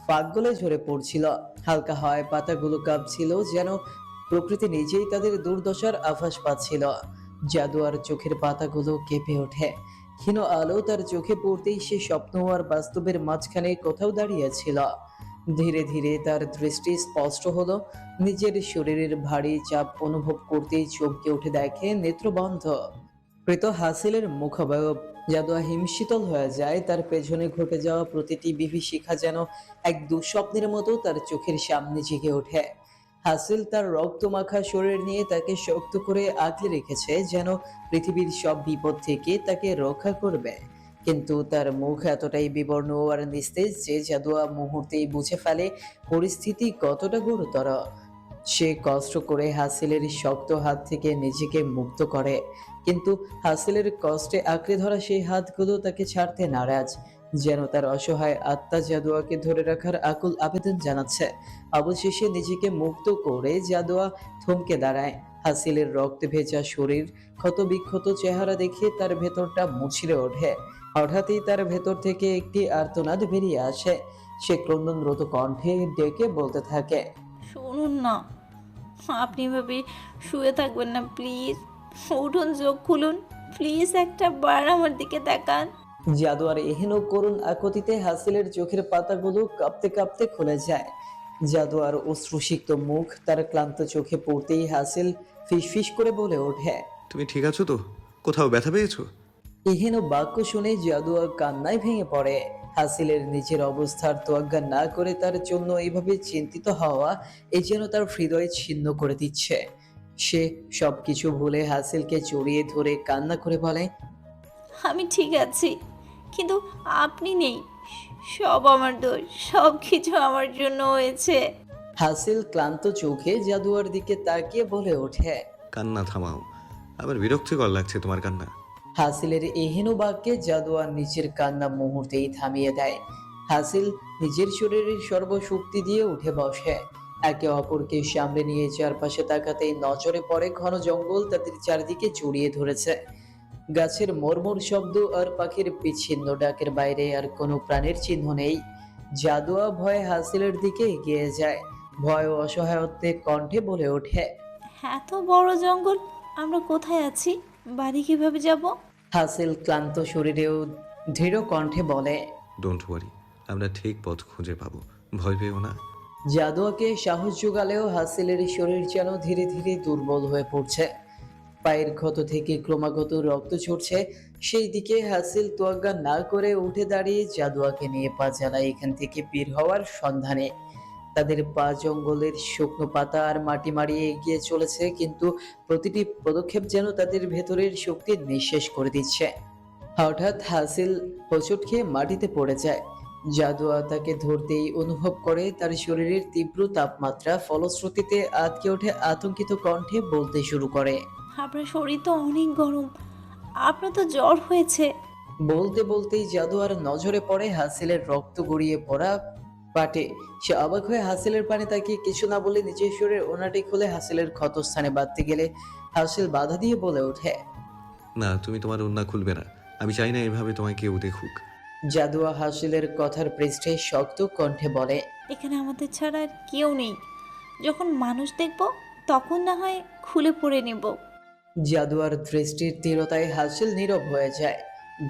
ফাঁক গলে ঝরে পড়ছিল। হালকা হাওয়ায় পাতাগুলো কাঁপছিল, যেন প্রকৃতি নিজেই তাদের দুর্দশার আভাস পাচ্ছিল। জাদুয়ার চোখের পাতাগুলো কেঁপে ওঠে। ক্ষীণ আলো তার চোখে পড়তেই সে স্বপ্ন আর বাস্তবের মাঝখানে কোথাও দাঁড়িয়েছিল। ধীরে ধীরে তার দৃষ্টি স্পষ্ট হলো। নিজের শরীরের ভারী চাপ অনুভব করতেই চমকে উঠে দেখে নেত্রবন্ধ কৃত হাসিলের মুখাবয়ব। জাদুয়া হিমশীতল হয়ে যায়। তার পেছনে ঘটে যাওয়া প্রতিটি বিভীষিকা যেন এক দুঃস্বপ্নের মতো তার চোখের সামনে জেগে ওঠে। হাসিল তার রক্তমাখা শরীর নিয়ে তাকে শক্ত করে আগলে রেখেছে, যেন পৃথিবীর সব বিপদ থেকে তাকে রক্ষা করবে। কিন্তু তার মুখ এতটাই বিবর্ণ আর নিস্তেজ যে জাদুয়া মুহূর্তেই বুঝে ফেলে পরিস্থিতি কতটা গুরুতর। সে কষ্ট করে হাসিলের শক্ত হাত থেকে নিজেকে মুক্ত করে, কিন্তু হাসিলের কষ্টে আঁকড়ে ধরা সেই হাতগুলো তাকে ছাড়তে নারাজ। যেন তার অসহায় আত্মা জাদুয়াকে ধরে রাখার আকুল আবেদন জানাচ্ছে। অবশেষে নিজেকে মুক্ত করে জাদুয়া থমকে দাঁড়ায়। হাসিলের রক্ত ভেজা শরীর, ক্ষত বিক্ষত চেহারা দেখে তার ভেতরটা মুচড়ে ওঠে। হঠাৎই তার ভেতর থেকে একটি আর্তনাদ বেরিয়ে আসে। সে ক্রন্দনরত কণ্ঠে ডেকে বলতে থাকে। শুনুন না, আপনি এভাবে শুয়ে থাকবেন না, প্লিজ উঠুন, চোখ খুলুন, প্লিজ একটা বার আমার দিকে তাকান। জাদুয়ার এহেন করুণ আকতিতে হাসিলের চোখের পাতাগুলো কাঁপতে কাঁপতে খুলে যায়। জাদুয়ার অশ্রুসিক্ত মুখ তার ক্লান্ত চোখে পড়তেই হাসিল ফিসফিস করে বলে ওঠে। তুমি ঠিক আছো তো? কোথাও ব্যথা পেয়েছো? এহেন বাক্য শুনে জাদুয়া কান্নায় ভেঙে পড়ে। হাসিলের নিজের অবস্থার তোয়াক্কা না করে তার জন্য এইভাবে চিন্তিত হওয়া এ যেন তার হৃদয় ছিন্ন করে দিচ্ছে। সে সবকিছু ভুলে হাসিলকে জড়িয়ে ধরে কান্না করে বলে, আমি ঠিক আছি, কিন্তু আপনি নেই। সব আমার দোষ, সব কিছু আমার জন্য হয়েছে। হাসিল ক্লান্ত চোখে জাদুয়ার দিকে তাকিয়ে বলে ওঠে। কান্না থামাও, আমার বিরক্তিকর লাগছে তোমার কান্না। হাসিলের এহেন বাক্যে জাদুয়ার নিজের কান্না মুহূর্তেই থামিয়ে দেয়। হাসিল নিজের শরীরের সর্বশক্তি দিয়ে উঠে বসে। একে অপরকে সামনে নিয়ে চারপাশে তাকাতেই নজরে পড়ে ঘন জঙ্গল তাদের চারদিকে জড়িয়ে ধরেছে। গাছের মর্মর শব্দ আর পাখির বিচ্ছিন্ন ডাকের বাইরে আর কোনো প্রাণের চিহ্ন নেই। জাদুয়া ভয়ে হাসিলের দিকে এগিয়ে যায়। ভয় ও অসহায়ত্বে কণ্ঠে বলে ওঠে। এত বড় জঙ্গল, আমরা কোথায় আছি? বাড়ি কিভাবে যাব? হাসিল ক্লান্ত শরীরেও দৃঢ় কণ্ঠে বলে। ডোন্ট ওয়ারি, আমরা ঠিক পথ খুঁজে পাবো, ভয় পেও না। জাদুয়াকে সাহস যোগালেও হাসিলের শরীর যেন ধীরে ধীরে দুর্বল হয়ে পড়ছে। পায়ের ক্ষত থেকে ক্রমাগত রক্ত ঝরছে। সেই দিকে হাসিল তোয়াক্কা না করে উঠে দাঁড়িয়ে জাদুয়াকে নিয়ে পা চালায় এখান থেকে বের হওয়ার সন্ধানে। তাদের পা জঙ্গলের শুকনো পাতা আর মাটি মারিয়ে এগিয়ে চলেছে, কিন্তু প্রতিটি পদক্ষেপ যেন তাদের ভেতরের শক্তি নিঃশেষ করে দিচ্ছে। হঠাৎ হাসিল হোঁচট খেয়ে মাটিতে পড়ে যায়। জাদুয়া তাকে ধরতেই অনুভব করে তার শরীরের তীব্র তাপমাত্রা, ফলশ্রুতিতে আঁতকে ওঠে আতঙ্কিত কণ্ঠে বলতে শুরু করে। আপনার শরীর তো অনেক গরম, আপনার তো জ্বর হয়েছে। বলতে বলতেই জাদুয়ার নজরে পড়ে হাসিলের রক্ত গড়িয়ে পড়া পাটে। সে অবাক হয়ে হাসিলের পানে তাকিয়ে কিছু না বলে নিজের শরীরের ওনাটি খুলে হাসিলের ক্ষতস্থানে বাঁধতে গেলে হাসিল বাধা দিয়ে বলে ওঠে। না, তুমি তোমার ওড়না খুলবে না, আমি চাই না এভাবে তোমায় কেউ দেখুক। জাদুয়া হাসিলের কথার পৃষ্ঠে শক্ত কণ্ঠে বলে। এখানে আমাদের ছাড়া আর কেউ নেই। যখন মানুষ দেখব তখন না হয় খুলে পড়ে নেব। জাদুয়ার দৃষ্টির তীরতায় হাসিল নীরব হয়ে যায়।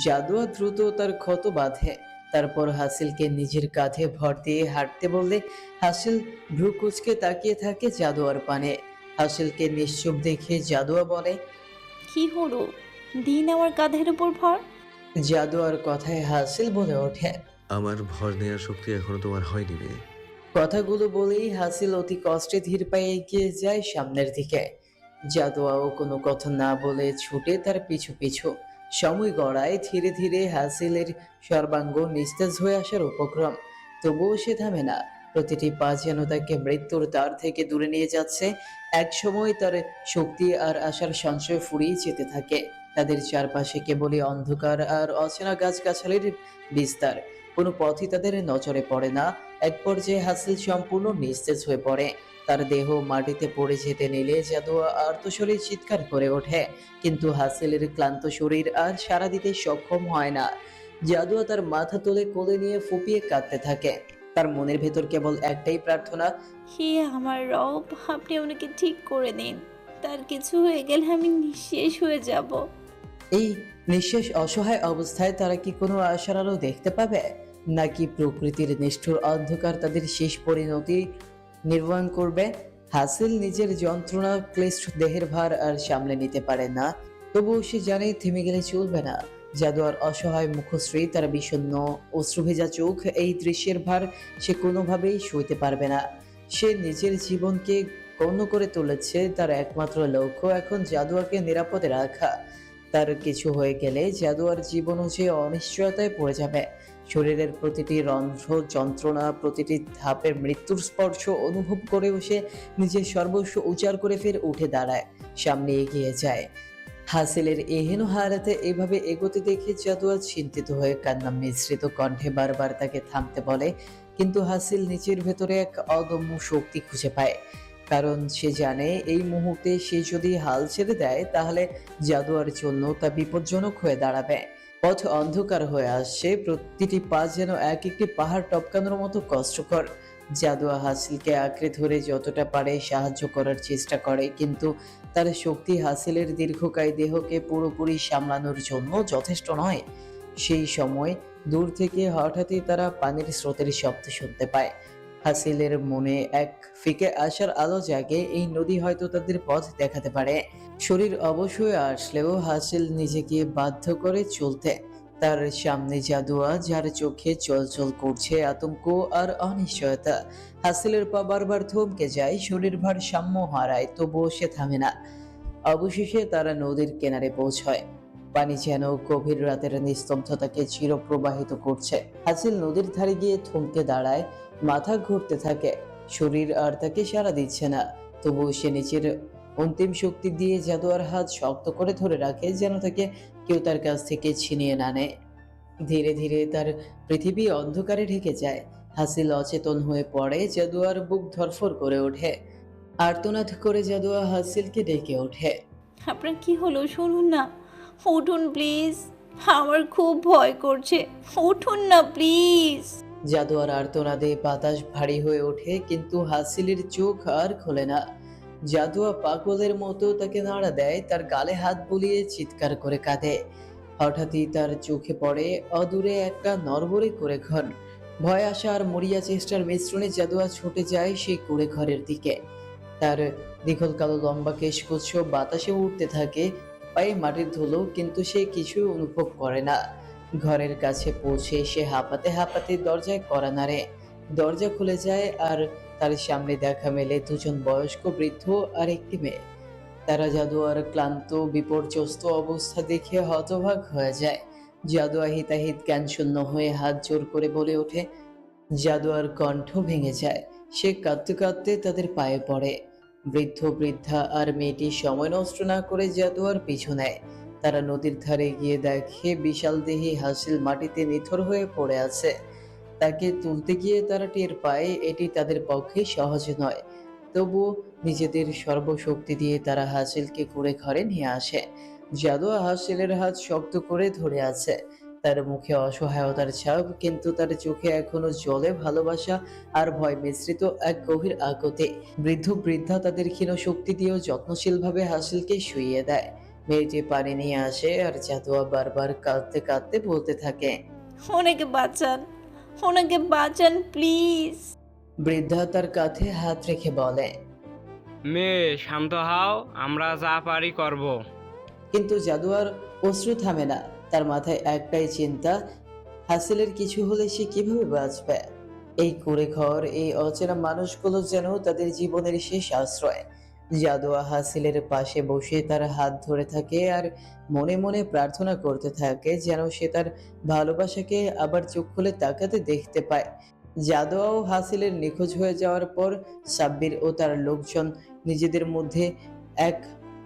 জাদুয়া দ্রুত তার ক্ষত বাঁধে, তারপর হাসিলকে নিজের কাঁধে ভর দিয়ে হাঁটতে বললে হাসিল ভ্রু কুঁচকে তাকিয়ে থাকে জাদুয়ার পানে। হাসিলকে নিশ্চুপ দেখে জাদুয়া বলে। কি হলো? দিন আমার কাঁধের উপর ভর। জাদুয়ার কথায় হাসিল বলে ওঠে। আমার ভর নেওয়ার শক্তি এখনো তোমার হয়নি মেয়ে। কথাগুলো বলেই হাসিল অতি কষ্টে ধীর পায়ে এগিয়ে যায় সামনের দিকে। জাদুয়াও কোনো কথা না বলে ছুটে তার পিছু পিছু। সময় গড়ায় ধীরে ধীরে হাসিলের সর্বাঙ্গ নিস্তেজ হয়ে আসার উপক্রম। তবুও সে থামে না। প্রতিটি পা যেন তাকে মৃত্যুর দ্বার থেকে দূরে নিয়ে যাচ্ছে। এক সময় তার শক্তি আর আশার সঞ্চয় ফুরিয়ে যেতে থাকে। তাদের চারপাশে কেবলই অন্ধকার আর অচেনা গাছগাছালির বিস্তার। কোনো পথই তাদের নজরে পড়ে না। এক পর্যায়ে হাসিল সম্পূর্ণ নিস্তেজ হয়ে পড়ে। তার দেহ মাটিতে পড়ে যেতে নিলে জাদুয়া আর্তস্বরে চিৎকার করে ওঠে, কিন্তু হাসিলের ক্লান্ত শরীর আর সাড়া দিতে সক্ষম হয় না। জাদুয়া তার মাথা তুলে কোলে নিয়ে ফুপিয়ে কাঁদতে থাকে। তার মনের ভেতর কেবল একটাই প্রার্থনা। হে আমার রব, আপনি ওনাকে ঠিক করে দিন। তার কিছু হয়ে গেলে আমি নিঃশেষ হয়ে যাব। এই নিঃশেষ অসহায় অবস্থায় তারা কি কোনো আশার আলো দেখতে পাবে, নাকি প্রকৃতির নিষ্ঠুর অন্ধকার তাদের শেষ পরিণতি নির্বাণ করবে? হাসিল নিজের যন্ত্রণা ক্লিষ্ট দেহের ভার আর সামলে নিতে পারে না। তবুও সে জানে থেমে গেলে চলবে না। জাদুয়ার অসহায় মুখশ্রী, তার বিষণ্ণ অশ্রুভেজা চোখ, এই দৃশ্যের ভার সে কোনোভাবেই সইতে পারবে না। সে নিজের জীবনকে গণ্য করে তুলেছে। তার একমাত্র লক্ষ্য এখন জাদুয়াকে নিরাপদে রাখা। তার কিছু হয়ে গেলে জাদুয়ার জীবনও যে অনিশ্চয়তায় পড়ে যাবে। শরীরের প্রতিটি রন্ধ্র যন্ত্রণা, প্রতিটি ধাপের মৃত্যুর স্পর্শ অনুভব করেও সে নিজের সর্বস্ব উজাড় করে ফের উঠে দাঁড়ায়, সামনে এগিয়ে যায়। হাসিলের এহেন হারাতে এভাবে এগোতে দেখে জাদুয়া চিন্তিত হয়ে কান্না মিশ্রিত কণ্ঠে বারবার তাকে থামতে বলে, কিন্তু হাসিল নিজের ভেতরে এক অদম্য শক্তি খুঁজে পায়। কারণ সে জানে এই মুহূর্তে সে যদি হাল ছেড়ে দেয় তাহলে জাদুয়ার জন্য তা বিপজ্জনক হয়ে দাঁড়াবে। পথ অন্ধকার হয়ে আসছে, প্রতিটি পা যেন এক একটি পাহাড় টপকানোর মতো কষ্টকর। জাদুয়া হাসিলকে আঁকড়ে ধরে যতটা পারে সাহায্য করার চেষ্টা করে, কিন্তু তার শক্তি হাসিলের দীর্ঘকায় দেহকে পুরোপুরি সামলানোর জন্য যথেষ্ট নয়। সেই সময় দূর থেকে হঠাৎই তারা পানির স্রোতের শব্দ শুনতে পায়। হাসিলের মনে এক ফিকে আসার আলো জাগে, এই নদী হয়তো তাদের পথ দেখাতে পারে। শরীর অবশ হয়ে আসলেও হাসিল নিজেকে বাধ্য করে চলতে। তার সামনে জাদুয়া, যার চোখে চলচল করছে আতঙ্ক আর অনিশ্চয়তা। হাসিলের পা বারবার থমকে যায়, শরীর ভারসাম্য হারায়, তবুও সে থামে না। অবশেষে তারা নদীর কিনারে পৌঁছয়। পানি যেন গভীর রাতের নিস্তব্ধতাকে চিরপ্রবাহিত করছে। হাসিল নদীর ধারে গিয়ে থমকে দাঁড়ায়, মাথা ঘুরতে থাকে, শরীর আর তাকে সাড়া দিচ্ছে না। তবুও সে নিচের অন্তিম শক্তি দিয়ে জাদুয়ার হাত শক্ত করে ধরে রাখে, যেন তাকে কেউ তার কাছ থেকে ছিনিয়ে না নেয়। ধীরে ধীরে তার পৃথিবী অন্ধকারে ঢেকে যায়। হাসিল অচেতন হয়ে পড়ে, জাদুয়ার বুক ধরফর করে ওঠে। আর্তনাদ করে জাদুয়া হাসিলকে ডেকে ওঠে। আপনার কি হলো শুনুন না, উঠুন প্লিজ, আমার খুব ভয় করছে, উঠুন না প্লিজ। জাদুয়ার আর্তনাদে বাতাস ভারী হয়ে ওঠে, কিন্তু হাসিলের চোখ আর খোলে না। জাদুয়া পাগলের মতো তাকে নাড়া দেয়, তার গালে হাত বুলিয়ে চিৎকার করে কাঁদে। হঠাৎই তার চোখে পড়ে অদূরে একটা নড়বড়ে কুঁড়ে ঘর। ভয় আসা আর মরিয়া চেষ্টার মিশ্রণে জাদুয়া ছুটে যায় সেই কুঁড়ে ঘরের দিকে। তার দীঘল কালো লম্বা কেশগুচ্ছ বাতাসে উঠতে থাকে, পায়ে মাটির ধুলো, কিন্তু সে কিছু অনুভব করে না। ঘরের কাছে পৌঁছে সে হাঁপাতে হাঁপাতে দরজায় কড়া নাড়ে। দরজা খুলে যায় আর তার সামনে দেখা মেলে দুজন বয়স্ক বৃদ্ধ আর একটি মেয়ে। তারা জাদুয়ার ক্লান্ত বিপর্যস্ত অবস্থা দেখে হতবাক হয়ে যায়। জাদুয়া হিতাহিত জ্ঞানশূন্য হয়ে হাত জোর করে বলে ওঠে। জাদুয়ার কণ্ঠ ভেঙে যায়, সে কাঁদতে কাঁদতে তাদের পায়ে পড়ে। বৃদ্ধ বৃদ্ধা আর মেয়েটি সময় নষ্ট না করে জাদুয়ার পিছু নেয়। তারা নদীর ধারে গিয়ে দেখে বিশাল দেহী হাসিল মাটিতে নিথর হয়ে পড়ে আছে। তাকে তুলতে গিয়ে তারা টের পায় এটি তাদের পক্ষে সহজ নয়। তবু নিজেদের সর্বশক্তি দিয়ে তারা হাসিলকে কুঁড়ে ঘরে নিয়ে আসে। জাদুয়া হাসিলের হাত শক্ত করে ধরে আছে, তার মুখে অসহায়তার ছাপ, কিন্তু তার চোখে এখনো জ্বলে ভালোবাসা আর ভয় মিশ্রিত এক গভীর আকুতি। বৃদ্ধ বৃদ্ধা তাদের ক্ষীণ শক্তি দিয়েও যত্নশীলভাবে হাসিলকে শুইয়ে দেয়। মেয়েটি পানি নিয়ে আসে আর জাদুয়া বারবার কাঁদতে কাঁদতে বলতে থাকে। ওনাকে বাঁচান, ওনাকে বাঁচান প্লিজ। বৃদ্ধা তার কাঁধে হাত রেখে বলে। মেয়ে শান্ত হও, আমরা যা পারি করব। কিন্তু জাদুয়ার অশ্রু থামে না। তার মাথায় একটাই চিন্তা, হাসিলের কিছু হলে সে কিভাবে বাঁচবে। এই কুঁড়ে ঘর, এই অচেনা মানুষগুলো যেন তাদের জীবনের শেষ আশ্রয়। জাদুয়া হাসিলের পাশে বসে তার হাত ধরে থাকে আর মনে মনে প্রার্থনা করতে থাকে, যেন সে তার ভালোবাসাকে আবার চোখ খুলে তাকাতে দেখতে পায়। জাদুয়াও হাসিলের নিখোঁজ হয়ে যাওয়ার পর সাব্বির ও তার লোকজন নিজেদের মধ্যে এক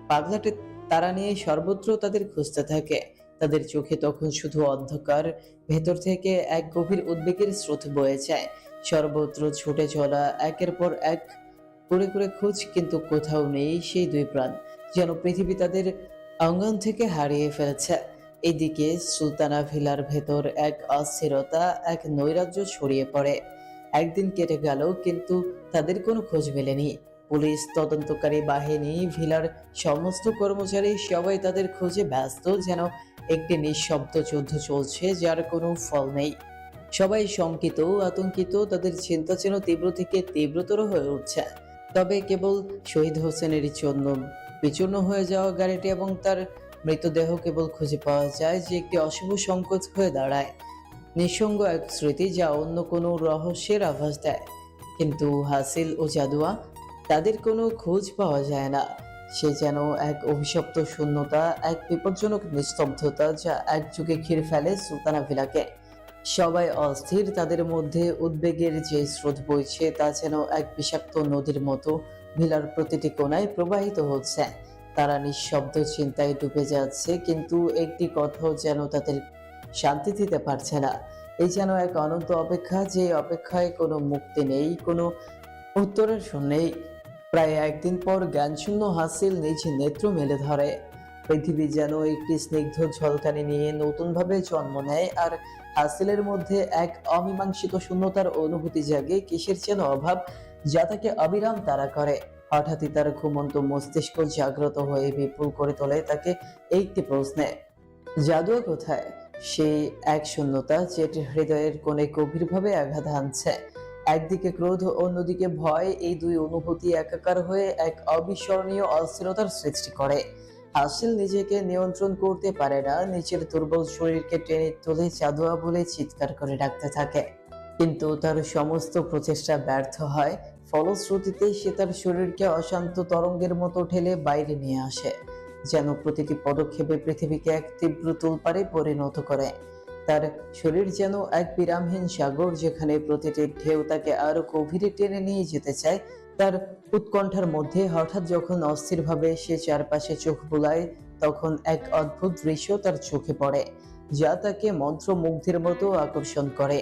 পাগলাটে তারা নিয়ে সর্বত্র তাদের খুঁজতে থাকে। তাদের চোখে তখন শুধু অন্ধকার, ভেতর থেকে এক গভীর উদ্বেগের স্রোত বয়ে যায়। সর্বত্র ছুটে চলা, একের পর এক করে করে খোঁজ, কিন্তু কোথাও নেই সেই দুই প্রাণ, যেন পৃথিবী তাদের অঙ্গন থেকে হারিয়ে ফেলেছে। এদিকে সুলতানা ভিলার ভেতর এক অস্থিরতা, এক নৈরাজ্য ছড়িয়ে পড়ে। একদিন কেটে গেল, কিন্তু তাদের কোনো খোঁজ মেলেনি। পুলিশ, তদন্তকারী বাহিনী, ভিলার সমস্ত কর্মচারী সবাই তাদের খোঁজে ব্যস্ত, যেন একটি নিঃশব্দ যুদ্ধ চলছে যার কোনো ফল নেই। সবাই শঙ্কিত, আতঙ্কিত, তাদের চিন্তা যেন তীব্র থেকে তীব্রতর হয়ে উঠছে। তবে কেবল শহীদ হোসেনের জন্য বিচূর্ণ হয়ে যাওয়া গাড়িটি এবং তার মৃতদেহ কেবল খুঁজে পাওয়া যায়, যে একটি অশুভ সংকট হয়ে দাঁড়ায়। নিঃসঙ্গ এক স্মৃতি যা অন্য কোনো রহস্যের আভাস দেয়। কিন্তু হাসিল ও জাদুয়া, তাদের কোনো খোঁজ পাওয়া যায় না। সে যেন এক অভিশপ্ত শূন্যতা, এক বিপজ্জনক নিস্তব্ধতা যা একযুগে ঘিরে ফেলে সুলতানা ভিলাকে। সবাই অস্থির, তাদের মধ্যে উদ্বেগের যে স্রোত বইছে তা যেন এক বিষাক্ত নদীর মতো ভিলার প্রতিটি কোণায় প্রবাহিত হচ্ছে। তারা নিঃশব্দ চিন্তায় ডুবে যাচ্ছে, কিন্তু একটি কথাও যেন তাদের শান্তি দিতে পারছে না। এই যেন এক অনন্ত অপেক্ষা, যে অপেক্ষায় কোনো মুক্তি নেই, কোনো উত্তরের নেই। প্রায় একদিন পর জ্ঞানশূন্য হাসিল নিজ নেত্র মেলে ধরে। পৃথিবী যেন একটি স্নিগ্ধ ঝলকানি নিয়ে নতুনভাবে জন্ম নেয়, আর হাসিলের মধ্যে এক অমীমাংসিত শূন্যতার অনুভূতি জাগে, কিসের যেন অভাব যা তাকে অবিরাম তাড়া করে। হঠাৎই তার ঘুমন্ত মস্তিষ্ক জাগ্রত হয়ে বিপুল করে তোলে তাকে একটি প্রশ্নে। জাদুয়া কোথায়? সেই এক শূন্যতা যেটি হৃদয়ের কোণে গভীরভাবে আঘাত হানছে। একদিকে ক্রোধ অন্যদিকে ভয়, এই দুই অনুভূতি একাকার হয়ে এক অবিস্মরণীয় অস্থিরতার সৃষ্টি করে। হাসিল নিজেকে নিয়ন্ত্রণ করতে পারে না, নিজের দুর্বল শরীরকে টেনে তুলে জাদুয়া বলে চিৎকার করে ডাকতে থাকে। কিন্তু তার সমস্ত প্রচেষ্টা ব্যর্থ হয়। ফলশ্রুতিতে সে তার শরীরকে অশান্ত তরঙ্গের মতো ঠেলে বাইরে নিয়ে আসে, যেন প্রতিটি পদক্ষেপে পৃথিবীকে এক তীব্র তোলপাড়ে পরিণত করে। তার শরীর যেন এক বিরামহীন সাগর, যেখানে প্রতিটি ঢেউ তাকে আরো গভীরে টেনে নিয়ে যেতে চায়। তার উৎকণ্ঠার মধ্যে হঠাৎ যখন অস্থিরভাবে সে চারপাশে চোখ বুলায়, তখন এক অদ্ভুত দৃশ্য তার চোখে পড়ে, যা তাকে মন্ত্রমুগ্ধের মতো আকর্ষণ করে।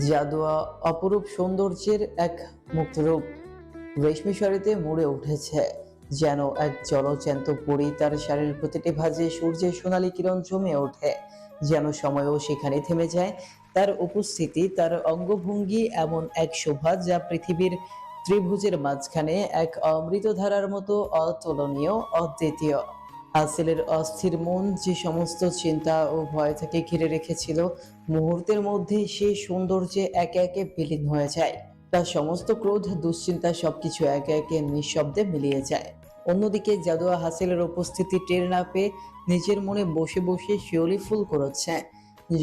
জাদুয়া অপরূপ সৌন্দর্যের এক মুক্ত রূপ, রেশমি শাড়িতে মুড়ে উঠেছে, যেন এক জলজ্যান্ত পরী। তার শাড়ির প্রতিটি ভাঁজে সূর্যের সোনালী কিরণ জমে ওঠে, যেন সময়ও সেখানে থেমে যায়। তার উপস্থিতি, তার অঙ্গভঙ্গি এমন এক শোভা যা পৃথিবীর ত্রিভুজের মাঝখানে এক অমৃতধারার মতো অতুলনীয়, অদ্বিতীয়। হাসিলের অস্থির মন যে সমস্ত চিন্তা ও ভয় থেকে ঘিরে রেখেছিল, মুহূর্তের মধ্যে সেই সৌন্দর্যে একে একে বিলীন হয়ে যায়। তার সমস্ত ক্রোধ, দুশ্চিন্তা সবকিছু একে একে নিঃশব্দে মিলিয়ে যায়। অন্যদিকে জাদুয়া হাসিলের উপস্থিতি টের না পেয়ে নিজের মনে বসে বসে শিউলি ফুল কুড়োচ্ছে।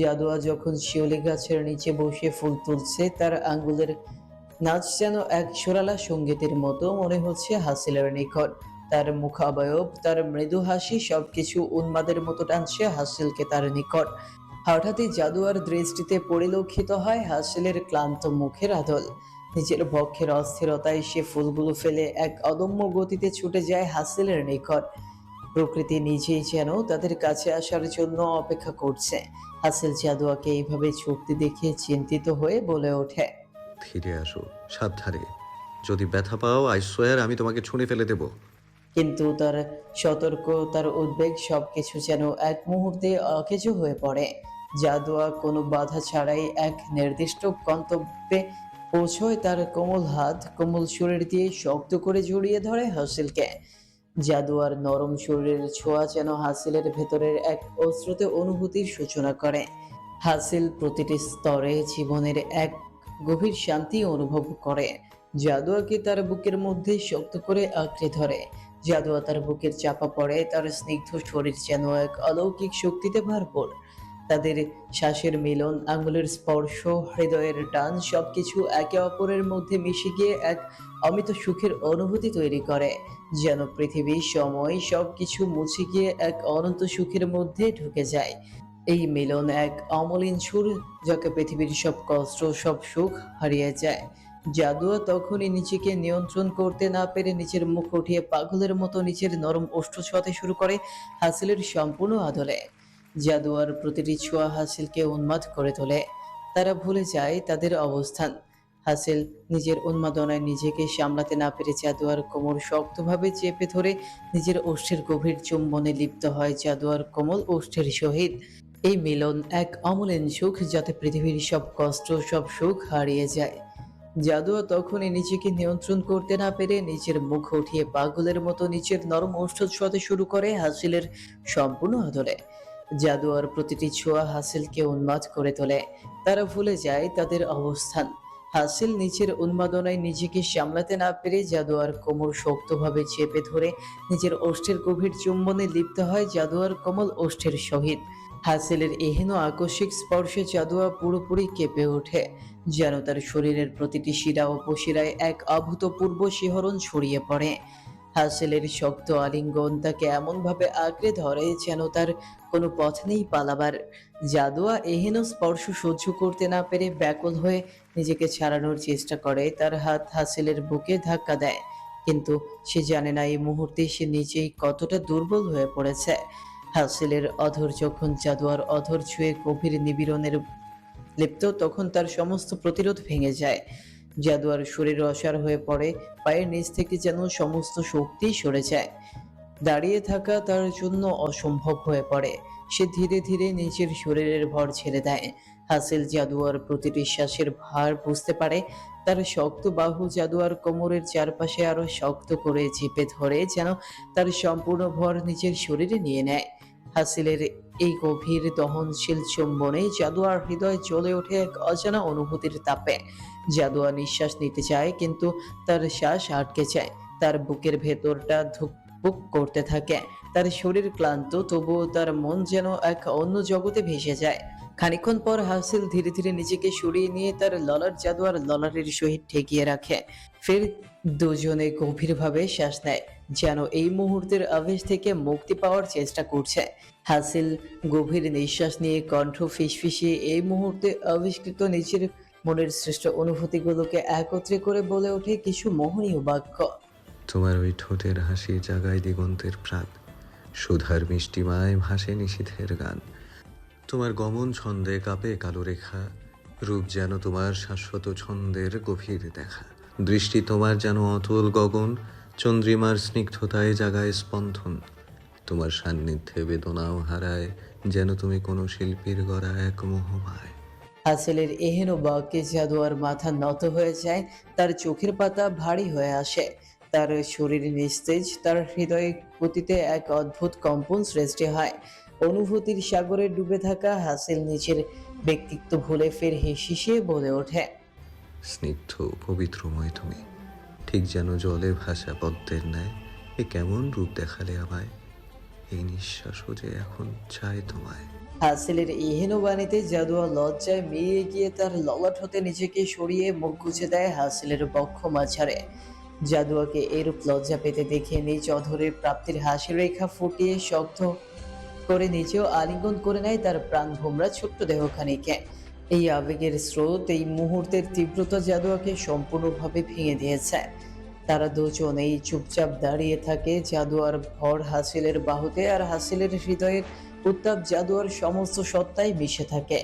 জাদুয়া যখন শিউলি গাছের নিচে বসে ফুল তুলছে, তার আঙ্গুলের নাচ যেন এক সুরালা সঙ্গীতের মতো মনে হচ্ছে হাসিলের নিকট। তার মুখাবয়ব, তার মৃদু হাসি সবকিছু উন্মাদের মতো টানছে হাসিলকে তার নিকট। হঠাৎই জাদুয়ার দৃষ্টিতে পরিলক্ষিত হয় হাসিলের ক্লান্ত মুখের আদল। নিজের বক্ষের অস্থিরতায় সে ফুলগুলো ফেলে এক অদম্য গতিতে ছুটে যায় হাসিলের নিকট। প্রকৃতি নিজেই যেন তাদের কাছে আসার জন্য অপেক্ষা করছে। হাসিল জাদুয়াকে এইভাবে ছুটতে দেখে চিন্তিত হয়ে বলে ওঠে, ধীরে আসো, সাবধানে। যদি ব্যথা পাও, আই সোয়ার আমি তোমাকে ছুঁড়ে ফেলে দেব। কিন্তু তার সতর্ক, তার উদ্বেগ সবকিছু যেন এক মুহূর্তে অকেজো হয়ে পড়ে। জাদুয়া কোনো বাধা ছাড়াই এক নির্দিষ্ট গন্তব্যে পৌঁছয়। তার কোমল হাত কোমল শরীর দিয়ে শক্ত করে জড়িয়ে ধরে হাসিলকে। জাদুয়ার নরম শরীরের ছোঁয়া যেন হাসিলের ভেতরের এক অশ্রুত অনুভূতির সূচনা করে। হাসিল প্রতিটি স্তরে জীবনের এক গভীর শান্তি অনুভব করে। জাদুয়াকে তার বুকের মধ্যে শক্ত করে আঁকড়ে ধরে। জাদুয়া তার বুকের চাপা পড়ে, তার স্নিগ্ধ শরীর যেন এক অলৌকিক শক্তিতে ভরপুর। তাদের শ্বাসের মিলন, আঙুলের স্পর্শ, হৃদয়ের টান সবকিছু একে অপরের মধ্যে মিশে গিয়ে এক অমিত সুখের অনুভূতি তৈরি করে, যেন পৃথিবী, সময় সবকিছু মুছে গিয়ে এক অনন্ত সুখের মধ্যে ঢুকে যায়। এই মিলন এক অমলিন সুর, যাকে পৃথিবীর সব কষ্ট, সব সুখ হারিয়ে যায়। জাদুয়া তখনই নিজেকে নিয়ন্ত্রণ করতে না পেরে নিজের মুখ উঠিয়ে পাগলের মতো নিজের নরম ওষ্ঠ ছোঁয়াতে শুরু করে হাসিলের সম্পূর্ণ আদলে। জাদুয়ার প্রতিটি ছোঁয়া হাসিলকে উন্মাদ করে তোলে। তারা ভুলে যায় তাদের অবস্থান। হাসিল নিজের উন্মাদনায় নিজেকে সামলাতে না পেরে জাদুয়ার কোমর শক্তভাবে চেপে ধরে নিজের ওষ্ঠের গভীর চুম্বনে লিপ্ত হয় জাদুয়ার কোমল ওষ্ঠের সহিত। এই মিলন এক অমলিন সুখ, যাতে পৃথিবীর সব কষ্ট, সব সুখ হারিয়ে যায়। জাদুয়া তখনই নিজেকে নিয়ন্ত্রণ করতে না পেরে নিজের মুখ উঠিয়ে পাগলের মতো নিচের নরম ওষ্ঠ ছোঁয়াতে শুরু করে হাসিলের সম্পূর্ণ আদলে। জাদুয়ার প্রতিটি ছোঁয়া হাসিলকে উন্মাদ করে তোলে। তারা ভুলে যায় তাদের অবস্থান। হাসিল নিজের উন্মাদনায় নিজেকে সামলাতে না পেরে জাদুয়ার কোমর শক্তভাবে চেপে ধরে নিজের ওষ্ঠের গভীর চুম্বনে লিপ্ত হয় জাদুয়ার কোমল ওষ্ঠের সহিত। হাসিলের এহেন আকস্মিক স্পর্শে জাদুয়া পুরোপুরি কেঁপে ওঠে, যেন তার শরীরের প্রতিটি শিরা ও উপশিরায় এক অভূতপূর্ব শিহরণ ছড়িয়ে পড়ে। হাসিলের শক্ত আলিঙ্গন তাকে এমনভাবে আঁকড়ে ধরে যেন তার কোনো পথ নেই পালাবার। জাদুয়া এহেন স্পর্শ সহ্য করতে না পেরে ব্যাকুল হয়ে নিজেকে ছাড়ানোর চেষ্টা করে। তার হাত হাসিলের বুকে ধাক্কা দেয়, কিন্তু সে জানে না এই মুহূর্তে সে নিজেই কতটা দুর্বল হয়ে পড়েছে। হাসিলের অধর যখন জাদুয়ার অধর ছুঁয়ে গভীর নিবিড়নের লিপ্ত, তখন তার সমস্ত প্রতিরোধ ভেঙে যায়। জাদুয়ার শরীর অসাড় হয়ে পড়ে, পায়ের নিচ থেকে যেন সমস্ত শক্তি সরে যায়। দাঁড়িয়ে থাকা তার জন্য অসম্ভব হয়ে পড়ে। সে ধীরে ধীরে নিজের শরীরের ভর ছেড়ে দেয়। হাসিল জাদুয়ার প্রতিটি শ্বাসের ভার বুঝতে পারে। তার শক্ত বাহু জাদুয়ার কোমরের চারপাশে আরো শক্ত করে চেপে ধরে, যেন তার সম্পূর্ণ ভর নিজের শরীরে নিয়ে নেয়। হাসিলের এই গভীর দহনশীল চুম্বনে জাদুয়ার হৃদয় জ্বলে ওঠে এক অজানা অনুভূতির তাপে। জাদুয়া নিঃশ্বাস নিতে চায়, কিন্তু তার শ্বাস আটকে যায়। তার বুকের ভেতরটা ধুকপুক করতে থাকে। তার শরীর ক্লান্ত, তবুও তার মন যেন এক অন্য জগতে ভেসে যায়। খানিকক্ষণ পর হাসিল ধীরে ধীরে নিজেকে সরিয়ে নিয়ে তার ললাট জাদুয়ার ললাটের সহিত ঠেকিয়ে রাখে। ফের দুজনে গভীরভাবে শ্বাস নেয়, যেন এই মুহূর্তের আবেশ থেকে মুক্তি পাওয়ার চেষ্টা করছে। হাসিল গভীর নিঃশ্বাস নিয়ে কণ্ঠ ফিসফিসিয়ে এই মুহূর্তে আবিষ্কৃত নিজের মনের শ্রেষ্ঠ অনুভূতিগুলোকে একত্রে করে বলে ওঠে কিছু মোহনীয় বাক্য। তোমার ওই ঠোঁটের হাসি জাগায় দিগন্তের প্রাণ, সুধার মিষ্টিমায় ভাসে নিশীথের গান। তোমার গমন ছন্দে কাঁপে কালো রেখা, রূপ যেন তোমার শাশ্বত ছন্দের গভীর দেখা। দৃষ্টি তোমার যেন অতল গগন, চন্দ্রিমার স্নিগ্ধতায় জাগায় স্পন্দন। তোমার সান্নিধ্যে বেদনাও হারায়, যেন তুমি কোনো শিল্পীর গড়া এক মোহমায়। হাসিলের এহেন বাক্যে জাদুয়ার মাথা নত হয়ে যায়, তার চোখের পাতা ভারী হয়ে আসে, তার শরীর নিস্তেজ, তার হৃদয়ে গতিতে এক অদ্ভুত কম্পন সৃষ্টি হয়। অনুভূতির সাগরে ডুবে থাকা হাসিল নিজের ব্যক্তিত্ব ভুলে ফের হিসিয়ে বলে ওঠে। স্নিগ্ধ পবিত্রময় তুমি, ঠিক যেন জলে ভাসা পদ্মের ন্যায়। এ কেমন রূপ দেখালে আমায়, এই নিঃশ্বাসও যে এখন চায় তোমায়। হাসিলের এহেন বাণীতে জাদুয়া লজ্জায় মিলিয়ে গিয়ে তার ললাট হতে নিজেকে সরিয়ে মুখ গুজে দেয় হাসিলের বক্ষ মাঝারে। জাদুয়াকে এরূপ লজ্জা পেতে দেখে নিজ অধরের প্রাপ্তির হাসি রেখা ফুটিয়ে শক্ত করে নিজেও আলিঙ্গন করে নেয় তার প্রাণ ভোমরা ছোট্ট দেহখানিকে। এই আবেগের স্রোত, এই মুহূর্তের তীব্রতা জাদুয়াকে সম্পূর্ণভাবে ভেঙে দিয়েছে। তারা দুজনেই চুপচাপ দাঁড়িয়ে থাকে, জাদুয়ার ভর হাসিলের বাহুতে, আর হাসিলের হৃদয়ের উত্তাপ জাদুয়ার সমস্ত সত্তায় মিশে থাকে।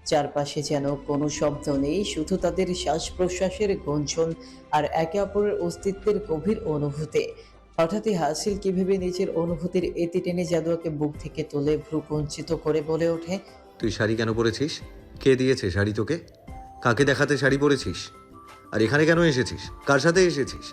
চারপাশে যেন কোনো শব্দ নেই, শুধু তাদের শ্বাস প্রশ্বাসের গুঞ্জন আর একে অপরের অস্তিত্বের গভীর অনুভূতি। হঠাৎই হাসিল কি ভেবে নিজের অনুভূতির এতি টেনে জাদুয়াকে বুক থেকে তুলে ভ্রু কুঞ্চিত করে বলে ওঠে। তুই শাড়ি কেন পরেছিস? কে দিয়েছে শাড়ি তোকে? কাকে দেখাতে শাড়ি পরেছিস? আর এখানে কেন এসেছিস? কার সাথে এসেছিস?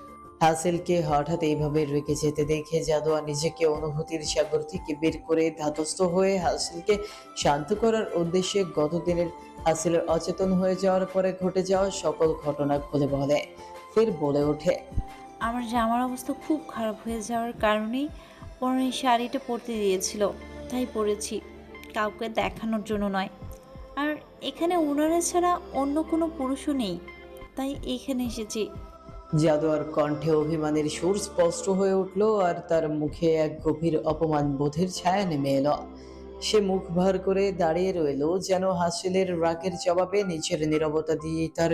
হাসিলকে হঠাৎ এইভাবে রেখে যেতে দেখে জাদুয়া নিজেকে অনুভূতির সাগর থেকে বের করে ধাতস্থ হয়ে হাসিলকে শান্ত করার উদ্দেশ্যে গতদিনের হাসিলের অচেতন হয়ে যাওয়ার পরে ঘটে যাওয়া সকল ঘটনা খুলে বলে। ফের বলে ওঠে, আমার জামার অবস্থা খুব খারাপ হয়ে যাওয়ার কারণেই ওর এই শাড়িটা পরতে দিয়েছিল, তাই পরেছি, কাউকে দেখানোর জন্য নয়। আর এখানে ওনারা ছাড়া অন্য কোনো পুরুষও নেই, তাই এখানে এসেছি। জাদুয়ার কণ্ঠে অভিমানের সুর স্পষ্ট হয়ে উঠল, আর তার মুখে এক গভীর অপমান বোধের ছায়া নেমে এলো। সে মুখ ভার করে দাঁড়িয়ে রইল, যেন হাসিলের রাগের জবাবে নিজের নীরবতা দিয়ে তার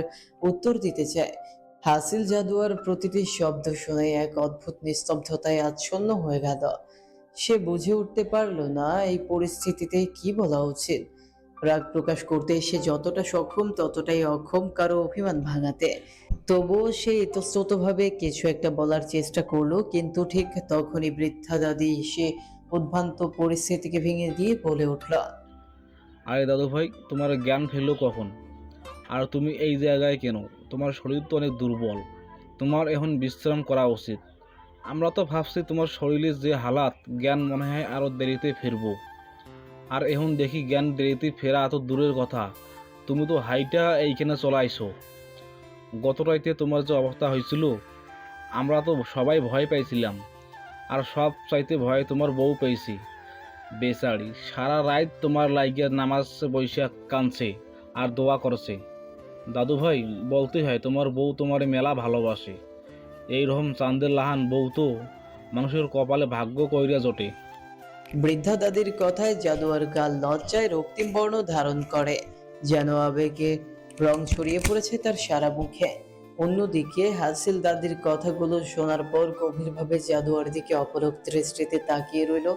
উত্তর দিতে চায়। হাসিল জাদুয়ার প্রতিটি শব্দ শুনে এক অদ্ভুত নিস্তব্ধতায় আচ্ছন্ন হয়ে গেল। সে বুঝে উঠতে পারল না এই পরিস্থিতিতে কি বলা উচিত। রাগ প্রকাশ করতে সে যতটা সক্ষম ততটাই অক্ষম কারো অভিমান ভাঙাতে। তবুও সে ইতস্ততভাবে কিছু একটা বলার চেষ্টা করলো, কিন্তু ঠিক তখনই বৃদ্ধা দাদি সে উদ্ভ্রান্ত পরিস্থিতিকে ভেঙে দিয়ে বলে উঠল। আরে দাদু ভাই, তোমার জ্ঞান ফেললো কখন? আর তুমি এই জায়গায় কেন? তোমার শরীর তো অনেক দুর্বল, তোমার এখন বিশ্রাম করা উচিত। আমরা তো ভাবছি তোমার শরীরের যে হালাত, জ্ঞান মনে হয় আরও দেরিতে ফিরবো। আর এখন দেখি জ্ঞান দেরিতে ফেরা এত দূরের কথা, তুমি তো হাইটা এইখানে চলে আইছো। গত রাইতে তোমার যে অবস্থা হয়েছিল, আমরা তো সবাই ভয় পাইছিলাম। আর সব চাইতে ভয় তোমার বউ পেয়েছি। বেচারি সারা রাত তোমার লাইগা নামাজ বৈশা কানছে আর দোয়া করছে। দাদু ভাই, বলতে হয় তোমার বউ তোমার মেলা ভালোবাসে। এইরকম চাঁদের লাহান বউ তো মানুষের কপালে ভাগ্য কইরা জোটে। বৃদ্ধা দাদির কথায় জাদুয়ার গাল লজ্জায় রক্তিম বর্ণ ধারণ করে, যেন আবেগে রং ছড়িয়ে পড়েছে তার সারা মুখে। অন্যদিকে হাসিল দাদির কথাগুলো শোনার পর গভীরভাবে জাদুয়ার দিকে অপলক দৃষ্টিতে তাকিয়ে রইল।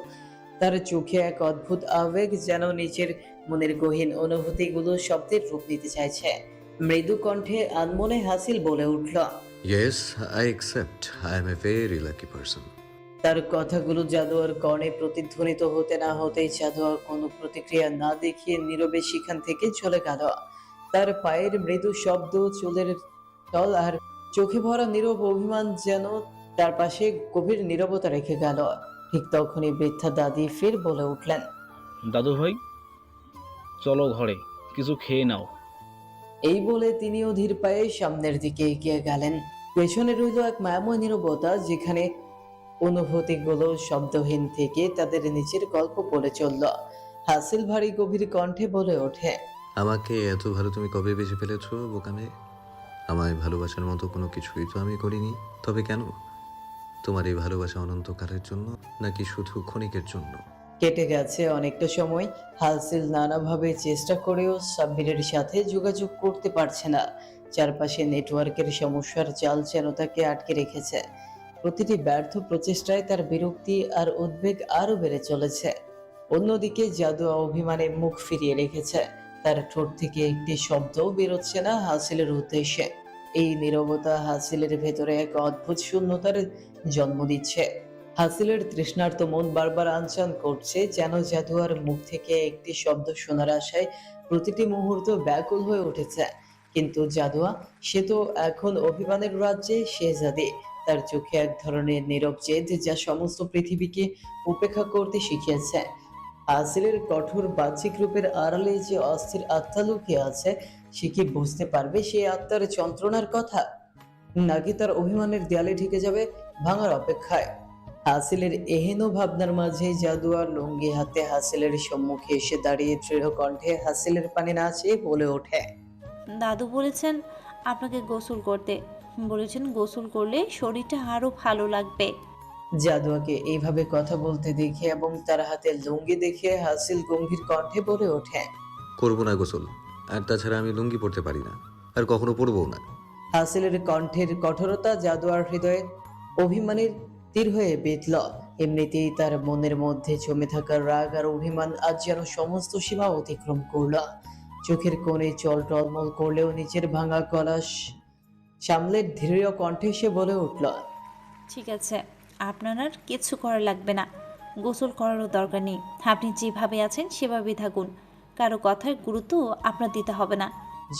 তার চোখে এক অদ্ভুত আবেগ, যেন নিজের মনের গহীন অনুভূতিগুলো শব্দের রূপ নিতে চাইছে। মৃদু কণ্ঠে আনমনে হাসিল বলে উঠল, Yes, I accept. I am a very lucky person. তার কথাগুলো জাদুয়ার কর্ণে প্রতিধ্বনিত হতে না হতেই জাদুয়া কোনো প্রতিক্রিয়া না দেখিয়ে নীরবে সেখান থেকে চলে গেল। তার পায়ের মৃদু শব্দ, চুলের তল আর চোখে ভরা নীরব অভিমান যেন তার পাশে গভীর নীরবতা রেখে গেল। ঠিক তখনই বৃদ্ধা দাদি ফের বলে উঠলেন, দাদু ভাই চলো ঘরে কিছু খেয়ে নাও। এই বলে তিনিও ধীর পায়ে সামনের দিকে এগিয়ে গেলেন। পেছনে রইল এক মায়াময় নীরবতা, যেখানে অনুভূতিগুলো শব্দহীন থেকে তাদের নিজের গল্প বলে চলল। হাসিল ভারী গভীর কণ্ঠে বলে ওঠে, আমাকে এত ভালো তুমি কবে বেঁচে ফেলেছো বোকামে? আমায় ভালোবাসার মতো কোনো কিছুই তো আমি করিনি। তবে কেন? তোমার এই ভালোবাসা অনন্তকালের জন্য নাকি শুধু ক্ষণিকের জন্য? কেটে গেছে অনেকটা সময়। হাসিল নানাভাবে চেষ্টা করেও সাব্বিরের সাথে যোগাযোগ করতে পারছে না। চারপাশে নেটওয়ার্কের সমস্যার জাল যেন তাকে আটকে রেখেছে। প্রতিটি ব্যর্থ প্রচেষ্টায় তার বিরক্তি আর উদ্বেগ আরো বেড়ে চলেছে। অন্যদিকে জাদুয়া অভিমানে মুখ ফিরিয়ে রেখেছে। তার ঠোঁট থেকে একটি শব্দও বেরোচ্ছে না হাসিলের উদ্দেশ্যে। এই নীরবতা হাসিলের ভেতরে এক অদ্ভুত শূন্যতার জন্ম দিচ্ছে। হাসিলের তৃষ্ণার্ত মন বারবার আনচান করছে, যেন জাদুয়ার মুখ থেকে একটি শব্দ শোনার আশায় প্রতিটি মুহূর্ত ব্যাকুল হয়ে উঠেছে। কিন্তু জাদুয়া, সে তো এখন অভিমানের রাজ্যে শেহজাদে। তার চোখে এক ধরনের নীরব জেদ, যা সমস্ত পৃথিবীকে উপেক্ষা করতে শিখিয়েছে। হাসিলের কঠোর বাহ্যিক রূপের আড়ালে যে অস্থির আত্মা লুকিয়ে আছে, সে কি বুঝতে পারবে সেই আত্মার যন্ত্রণার কথা, নাকি তার অভিমানের দেয়ালে ঢেকে যাবে ভাঙার অপেক্ষায়? হাসিলের এহেন ভাবনার মাঝে জাদুয়া লুঙ্গি হাতে হাসিলের সম্মুখে এসে দাঁড়িয়ে দৃঢ় কণ্ঠে হাসিলের পানে না চেয়ে বলে ওঠে, দাদু বলেছেন আপনাকে গোসল করতে, বলেছেন গোসল করলে শরীরটা আরও ভালো লাগবে। জাদুয়াকে এইভাবে কথা বলতে দেখে এবং তার হাতে লুঙ্গি দেখে হাসিল গম্ভীর কণ্ঠে বলে ওঠে, করবো না গোসল। আর তাছাড়া আমি লুঙ্গি পরতে পারি না, আর কখনো পরবও না। হাসিলের কণ্ঠের কঠোরতা জাদুয়ার হৃদয়ে অভিমানের তীর হয়ে বিঁধল। এমনিতেই তার মনের মধ্যে জমে থাকা রাগ আর অভিমান আজ যেন সমস্ত সীমা অতিক্রম করল। চোখের কোণে জল টলমল করলেও নিজের ভাঙা গলা সামলে দৃঢ় কণ্ঠে সে বলে উঠল, ঠিক আছে, আপনার আর কিছু করা লাগবে না, গোসল করারও দরকার নেই। আপনি যেভাবে আছেন সেভাবেই থাকুন, কারো কথার গুরুত্ব আপনার দিতে হবে না।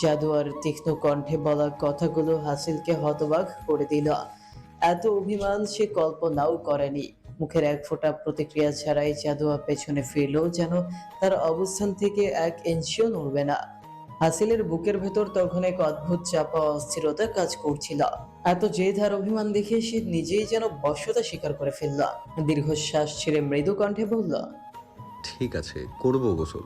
জাদুয়ার তীক্ষ্ণ কণ্ঠে বলা কথাগুলো হাসিলকে হতবাক করে দিল। এত অভিমান সে কল্পনাও করেনি। মুখের এক ফোঁটা প্রতিক্রিয়া ছাড়াই জাদুয়া পেছনে ফিরল, যেন তার অবস্থান থেকে এক ইঞ্চিও নড়বে না। হাসিলের বুকের ভেতর তখন এক অদ্ভুত চাপা অস্থিরতা কাজ করছিল। এত জেদ আর অভিমান দেখে সে নিজেই যেন বশ্যতা স্বীকার করে ফেলল। দীর্ঘশ্বাস ছেড়ে মৃদু কণ্ঠে বলল, ঠিক আছে, করবো গোসল।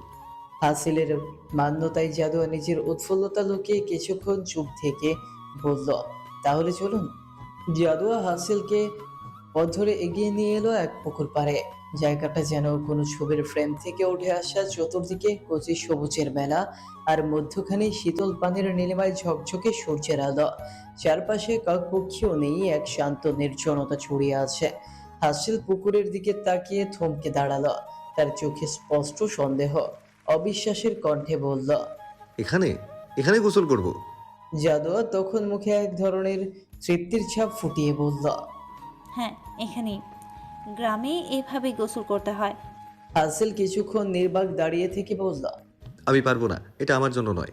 হাসিলের মান্যতায় জাদুয়া নিজের উৎফুল্লতা লুকিয়ে কিছুক্ষণ চুপ থেকে বলল, তাহলে চলুন। জাদুয়া হাসিলকে পথ ধরে এগিয়ে নিয়ে এলো এক পুকুর পাড়ে। জায়গাটা যেন কোনো ছবির ফ্রেম থেকে উঠে আসা। চতুর্দিকে কচি সবুজের মেলা, আর মধ্যখানে শীতল পানির নীলিমায় ঝকঝকে সূর্যের আলো। চারপাশে কাকপক্ষীও নেই, এক শান্ত নির্জনতা ছড়িয়ে আছে। হাসিল পুকুরের দিকে তাকিয়ে থমকে দাঁড়ালো। তার চোখে স্পষ্ট সন্দেহ। অবিশ্বাসের কণ্ঠে বলল, এখানে এখানে গোসল করব? জাদুয়া তখন মুখে এক ধরনের তৃপ্তির ছাপ ফুটিয়ে বলল, হ্যাঁ, এখানেই, গ্রামে এভাবেই গোসল করতে হয়। হাসিল কিছুক্ষণ নির্বাক দাঁড়িয়ে থেকে বলল, আমি পারবো না, এটা আমার জন্য নয়।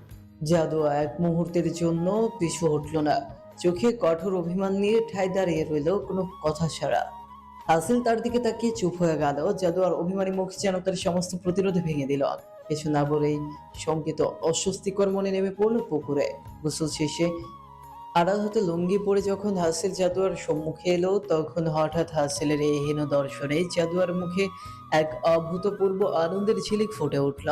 জাদুয়া এক মুহূর্তের জন্য পিছু হটল না। চোখে কঠোর অভিমান নিয়ে ঠায় দাঁড়িয়ে রইল, কোনো কথা ছাড়া। হাসিল তার দিকে তাকিয়ে চুপ হয়ে গেল। জাদুয়ার অভিমানী মুখ যেন তার সমস্ত প্রতিরোধ ভেঙে দিল। কিছু না বলেই শঙ্কিত অস্বস্তিকর মনে নেমে পড়ল পুকুরে। গোসল শেষে আড়াল হতে লুঙ্গি পরে যখন হাসিল জাদুয়ার সম্মুখে এলো, তখন হঠাৎ হাসিলের এই হীন দর্শনে জাদুয়ার মুখে এক অভূতপূর্ব আনন্দের ঝিলিক ফুটে উঠল।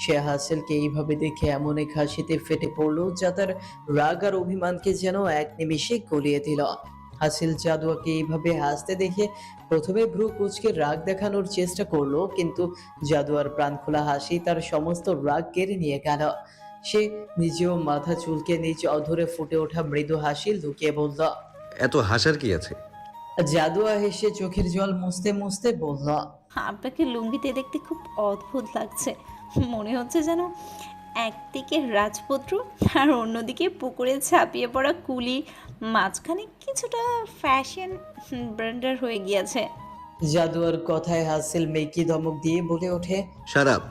সে হাসিলকে এইভাবে দেখে এমন এক হাসিতে ফেটে পড়ল, যা তার রাগ আর অভিমানকে যেন এক নিমিষে গলিয়ে দিল। হাসিল জাদুয়াকে এইভাবে হাসতে দেখে প্রথমে ভ্রু কুঁচকে রাগ দেখানোর চেষ্টা করলো, কিন্তু জাদুয়ার প্রাণখোলা হাসি তার সমস্ত রাগ কেড়ে নিয়ে গেল। সে নিজেও মাথা চুলকে নিজ অধরে ফুটে ওঠা মৃদু হাসি লুকিয়ে বলল, এত হাসার কি আছে? জাদুয়া হেসে চোখের জল মুছতে মুছতে বলল, আপনাকে লুঙ্গিতে দেখতে খুব অদ্ভুত লাগছে। মনে হচ্ছে যেন একদিকে রাজপুত্র আর অন্যদিকে পুকুরে ঝাঁপিয়ে পড়া কুলি, মাঝখানে কিছুটা ফ্যাশন ব্র্যান্ডার হয়ে গিয়েছে। জাদুয়ার কথায় হাসিল মেকি ধমক দিয়ে বলে ওঠে। শারাপ!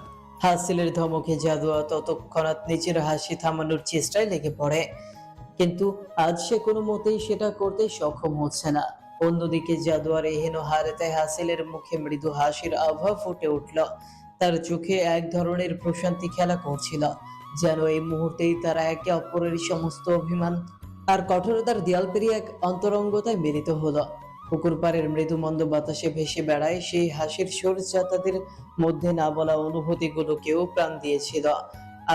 হাসিলের ধমকে জাদুয়া তৎক্ষণাৎ নিজের হাসি থামানোর চেষ্টায় লেগে পড়ে, কিন্তু আজ সে কোনো মতেই সেটা করতে সক্ষম হচ্ছে না। অন্যদিকে জাদুয়ার এহেন হারেতে হাসিলের মুখে মৃদু হাসির আভা ফুটে উঠল। তার চোখে এক ধরনের প্রশান্তি খেলা করছিল, যেন এই মুহূর্তেই তারা একে অপরের সমস্ত অভিমান আর কঠোরতার দেয়াল পেরিয়ে এক অন্তরঙ্গতায় মিলিত হলো। পুকুর পাড়ের মৃদু মন্দ বাতাসে ভেসে বেড়ায় সেই হাসির সুর যা তাদের মধ্যে না বলা অনুভূতিগুলোকেও প্রাণ দিয়েছিল।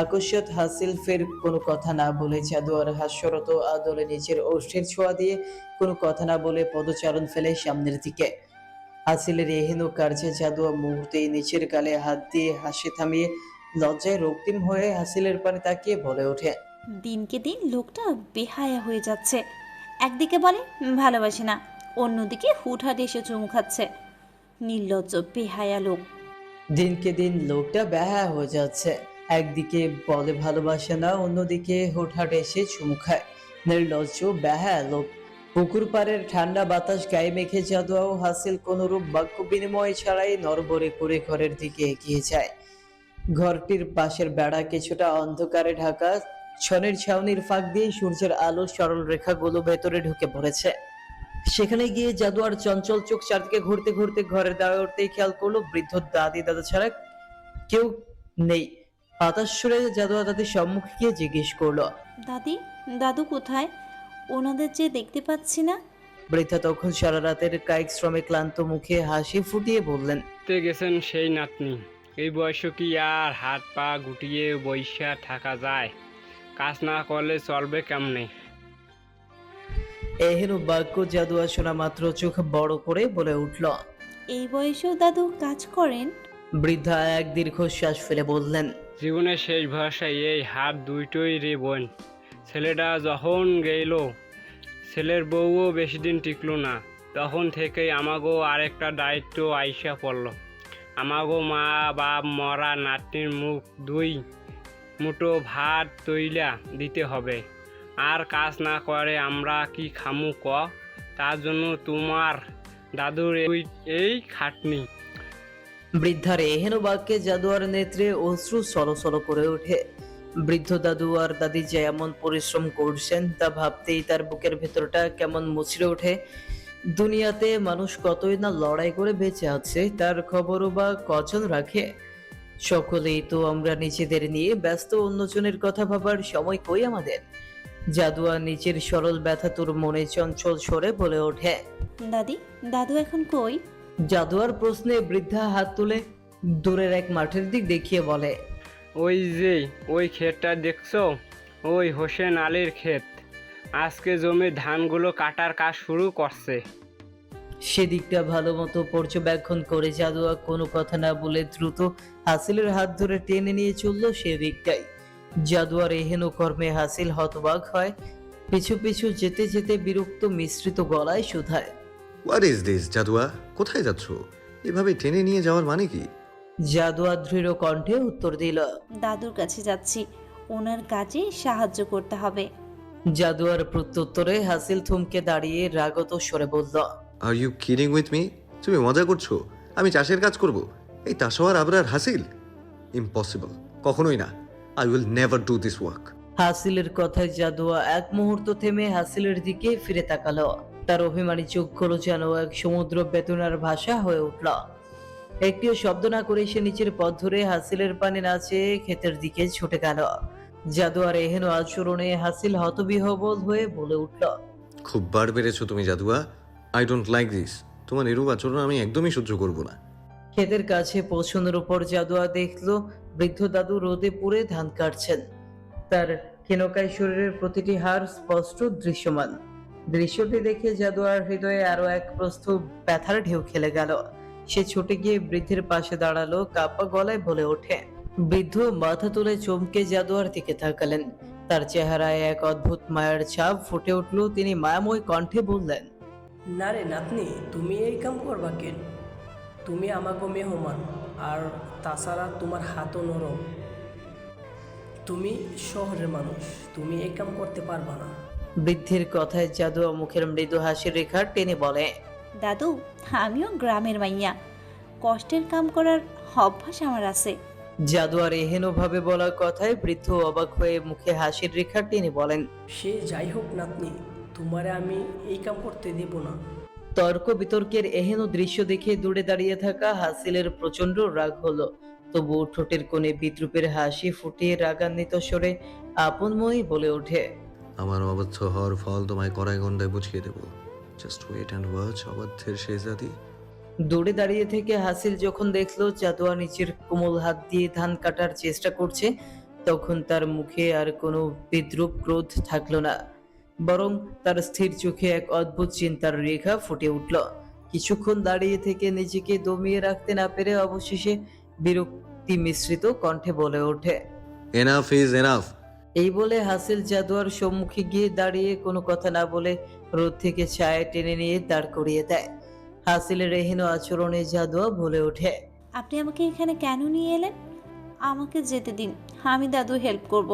আকস্মাৎ হাসিল ফের কোনো কথা না বলে জাদুয়ার হাস্যরত আদলে নিজের ওষ্ঠের ছোঁয়া দিয়ে কোনো কথা না বলে পদচারণ ফেলে সামনের দিকে। হাসিলের এহেন কার্যে জাদুয়া মুহূর্তেই নিচের গালে হাত দিয়ে হাসি থামিয়ে লজ্জায় রক্তিম হয়ে হাসিলের পানে তাকিয়ে বলে ওঠে, দিনকে দিন লোকটা বেহায়া হয়ে যাচ্ছে। একদিকে বলে ভালোবাসে না, অন্যদিকে হুটহাট এসে চুমু খাচ্ছে। নির্লজ্জ বেহায়া লোক। দিনকে দিন লোকটা বেহায়া হয়ে যাচ্ছে। একদিকে বলে ভালোবাসে না, অন্যদিকে হুটহাট এসে চুমু খায়। নির্লজ্জ বেহায়া লোক। পুকুর পাড়ের ঠান্ডা বাতাস গায়ে মেখে জাদুয়া ও হাসিল কোনরূপ বাক্য বিনিময় ছাড়াই নড়বড়ে করে ঘরের দিকে এগিয়ে যায়। ঘরটির পাশের বেড়া কিছুটা অন্ধকারে ঢাকা, ছনের ছাউনির ফাঁক দিয়ে সূর্যের আলো সরল রেখাগুলো ভেতরে ঢুকে পড়েছে। সেখানে গিয়ে জাদুয়ার চঞ্চল চোখ চারদিকে ঘুরতে ঘুরতে ঘরের দাঁড়ে উঠতেই খেয়াল করলো বৃদ্ধ দাদি দাদা ছাড়া কেউ নেই। হতাশ সুরে জাদুয়া দাদির সম্মুখে গিয়ে জিজ্ঞেস করলো, দাদি, দাদু কোথায়? ওনাদের যে দেখতে পাচ্ছি না। বৃদ্ধা তখন সারা রাতের কায়িক শ্রমে ক্লান্ত মুখে হাসি ফুটিয়ে বললেন, তে গেছেন সেই নাতনি। এই বয়সে কি আর হাত পা গুটিয়ে বইসা থাকা যায়? কাজ না করলে চলবে কেমনে? এহেন বাক্য জাদুয়া শোনা মাত্র চোখ বড় করে বলে উঠল। এই বয়সেও দাদু কাজ করেন? বৃদ্ধা এক দীর্ঘশ্বাস ফেলে বললেন, জীবনের শেষ ভরসা এই হাত দুইটোই রে বোন। ছেলেটা যখন গেল, ছেলের বউও বেশি দিন টিকলো না। তখন থেকেই আমাগো আরেকটা দায়িত্ব আইসা পড়লো। আমাগো মা বাপ মরা নাতনির মুখ দুই মুঠো ভাত তৈলা দিতে হবে। আর কাজ না করে আমরা কি খামু ক? তার জন্য তোমার দাদুর এই খাটনি। বৃদ্ধার এহেন বাক্যে জাদুয়ার নেত্রে অশ্রু সলসল করে ওঠে। বৃদ্ধ দাদু আর দাদি যে এমন পরিশ্রম করছেন তা ভাবতেই তার বুকের ভেতরটা কেমন মুচড়ে ওঠে। দুনিয়াতে মানুষ কতই না লড়াই করে বেঁচে আছে, তার খবরও বা কজন রাখে? সকলেই তো আমরা নিজেদের নিয়ে ব্যস্ত, অন্যজনের কথা ভাবার সময় কই আমাদের? জাদুয়া নিচের সরল ব্যথা তোর মনে চঞ্চল সরে বলে ওঠে। দাদি, দাদু এখন কই? জাদুয়ার প্রশ্নে বৃদ্ধা হাত তুলে দূরের এক মাঠের দিক দেখিয়ে বলে, ওই যে ওই ক্ষেতটা দেখছো, ওই হোসেন আলীর ক্ষেত। আজকে জমির ধানগুলো কাটার কাজ শুরু করছে। সেদিকটা ভালো মতো পর্যবেক্ষণ করে জাদুয়া কোনো কথা না বলে দ্রুত হাসিলের হাত ধরে টেনে নিয়ে চলল সেদিকটাই। জাদুয়ার এহেন কর্মে হাসিল হতবাক হয়, পিছু পিছু যেতে যেতে বিরক্ত মিশ্রিত গলায় শুধায়, হোয়াট ইজ দিস জাদুয়া? কোথায় যাচ্ছ? এভাবে টেনে নিয়ে যাওয়ার মানে কি? জাদুয়া দৃঢ় কণ্ঠে উত্তর দিল, দাদুর কাছে যাচ্ছি, ওনার কাজে সাহায্য করতে হবে। জাদুয়ার প্রত্যুত্তরে হাসিল থমকে দাঁড়িয়ে রাগত স্বরে বলল, are you kidding with me? তুমি মজা করছো? আমি চাষের কাজ করব? এই তাসওয়ার আবরার হাসিল? ইম্পসিবল, কখনোই না। I will never do this work. হাসিলের কথায় জাদুয়া এক মুহূর্ত থেমে হাসিলের দিকে ফিরে তাকালো। তার অভিমানী চোখগুলো যেন এক সমুদ্র বেদনার ভাষা হয়ে উঠল। একটিও শব্দ না করে সে নিচের পথ ধরে হাসিলের পানে নাচে ক্ষেতের দিকে ছুটে গেল। জাদুয়ার এহেন আচরণে হাসিল হতবিহ্বল হয়ে বলে উঠল, খুব বার বেড়েছো তুমি জাদুয়া। I don't like this. তোমার এরূপ আচরণ আমি একদমই সহ্য করব না। ক্ষেতের কাছে পৌঁছানোর উপর জাদুয়া দেখলো বৃদ্ধ দাদু রোদে পুড়ে ধান কাটছেন। তার ক্ষীণকায় শরীরের প্রতিটি হাড় স্পষ্ট দৃশ্যমান। দৃশ্যটি দেখে জাদুয়ার হৃদয়ে আরো এক প্রস্থ ব্যথার ঢেউ খেলে গেল। সে ছুটে গিয়ে বৃদ্ধের পাশে দাঁড়ালো, কাপা গলায় বলে ওঠে। বৃদ্ধ মাথা তুলে চমকে জাদুয়ার দিকে তাকালেন। তার চেহারায় এক অদ্ভুত মায়ের ছাপ ফুটে উঠল। তিনি মায়াময় কণ্ঠে বললেন, না রে নাতনি, তুমি এই কাম করবা কেন? তুমি আমাকে মেহমান, আর তাছাড়া তোমার হাতও নরম। তুমি শহরের মানুষ, তুমি এই কাম করতে পারবা না। বৃদ্ধের কথায় জাদুয়া মুখের মৃদু হাসির রেখা টেনে বলে, দাদু, আমিও গ্রামের মাইয়া, কষ্টের কাম করার অভ্যাস আমার আছে। জাদুয়ার এহেন ভাবে বলা কথায় বৃদ্ধ অবাক হয়ে মুখে হাসির রেখা টেনে বলেন, সে যাই হোক নাতনি, তোমারে আমি এই কাম করতে দেব না। তর্ক বিতর্কের এহেন দৃশ্য দেখে দূরে দাঁড়িয়ে থাকা হাসিলের প্রচন্ড রাগ হলো। তবুও ঠোঁটের কোণে বিদ্রুপের হাসি ফুটিয়ে রাগান্বিত স্বরে আপন মনেই বলে ওঠে, আমার অবাধ্য হওয়ার ফল তোমায় কড়াই গন্ডায় বুঝিয়ে দেব। জাস্ট ওয়েট অ্যান্ড ওয়াচ অবাধ্যের শেষাদি। দূরে দাঁড়িয়ে থেকে হাসিল যখন দেখলো জাদুয়া নিচের কোমল হাত দিয়ে ধান কাটার চেষ্টা করছে, তখন তার মুখে আর কোনো বিদ্রুপ ক্রোধ থাকলো না, বরং তার স্থির চোখে এক অদ্ভুত চিন্তার রেখা ফুটে উঠল। কিছুক্ষণ দাঁড়িয়ে থেকে নিজেকে দমিয়ে রাখতে না পেরে অবশেষে বিরক্তি মিশ্রিত কণ্ঠে বলে ওঠে, এনাফ ইজ এনাফ। এই বলে হাসিল জাদুয়ার সম্মুখে গিয়ে দাঁড়িয়ে কোনো কথা না বলে রোদ থেকে ছায়া টেনে নিয়ে দাঁড় করিয়ে দেয়। হাসিলের এহেন আচরণে জাদুয়া বলে ওঠে, আপনি আমাকে এখানে কেন নিয়ে এলেন? আমাকে যেতে দিন, আমি দাদু হেল্প করব।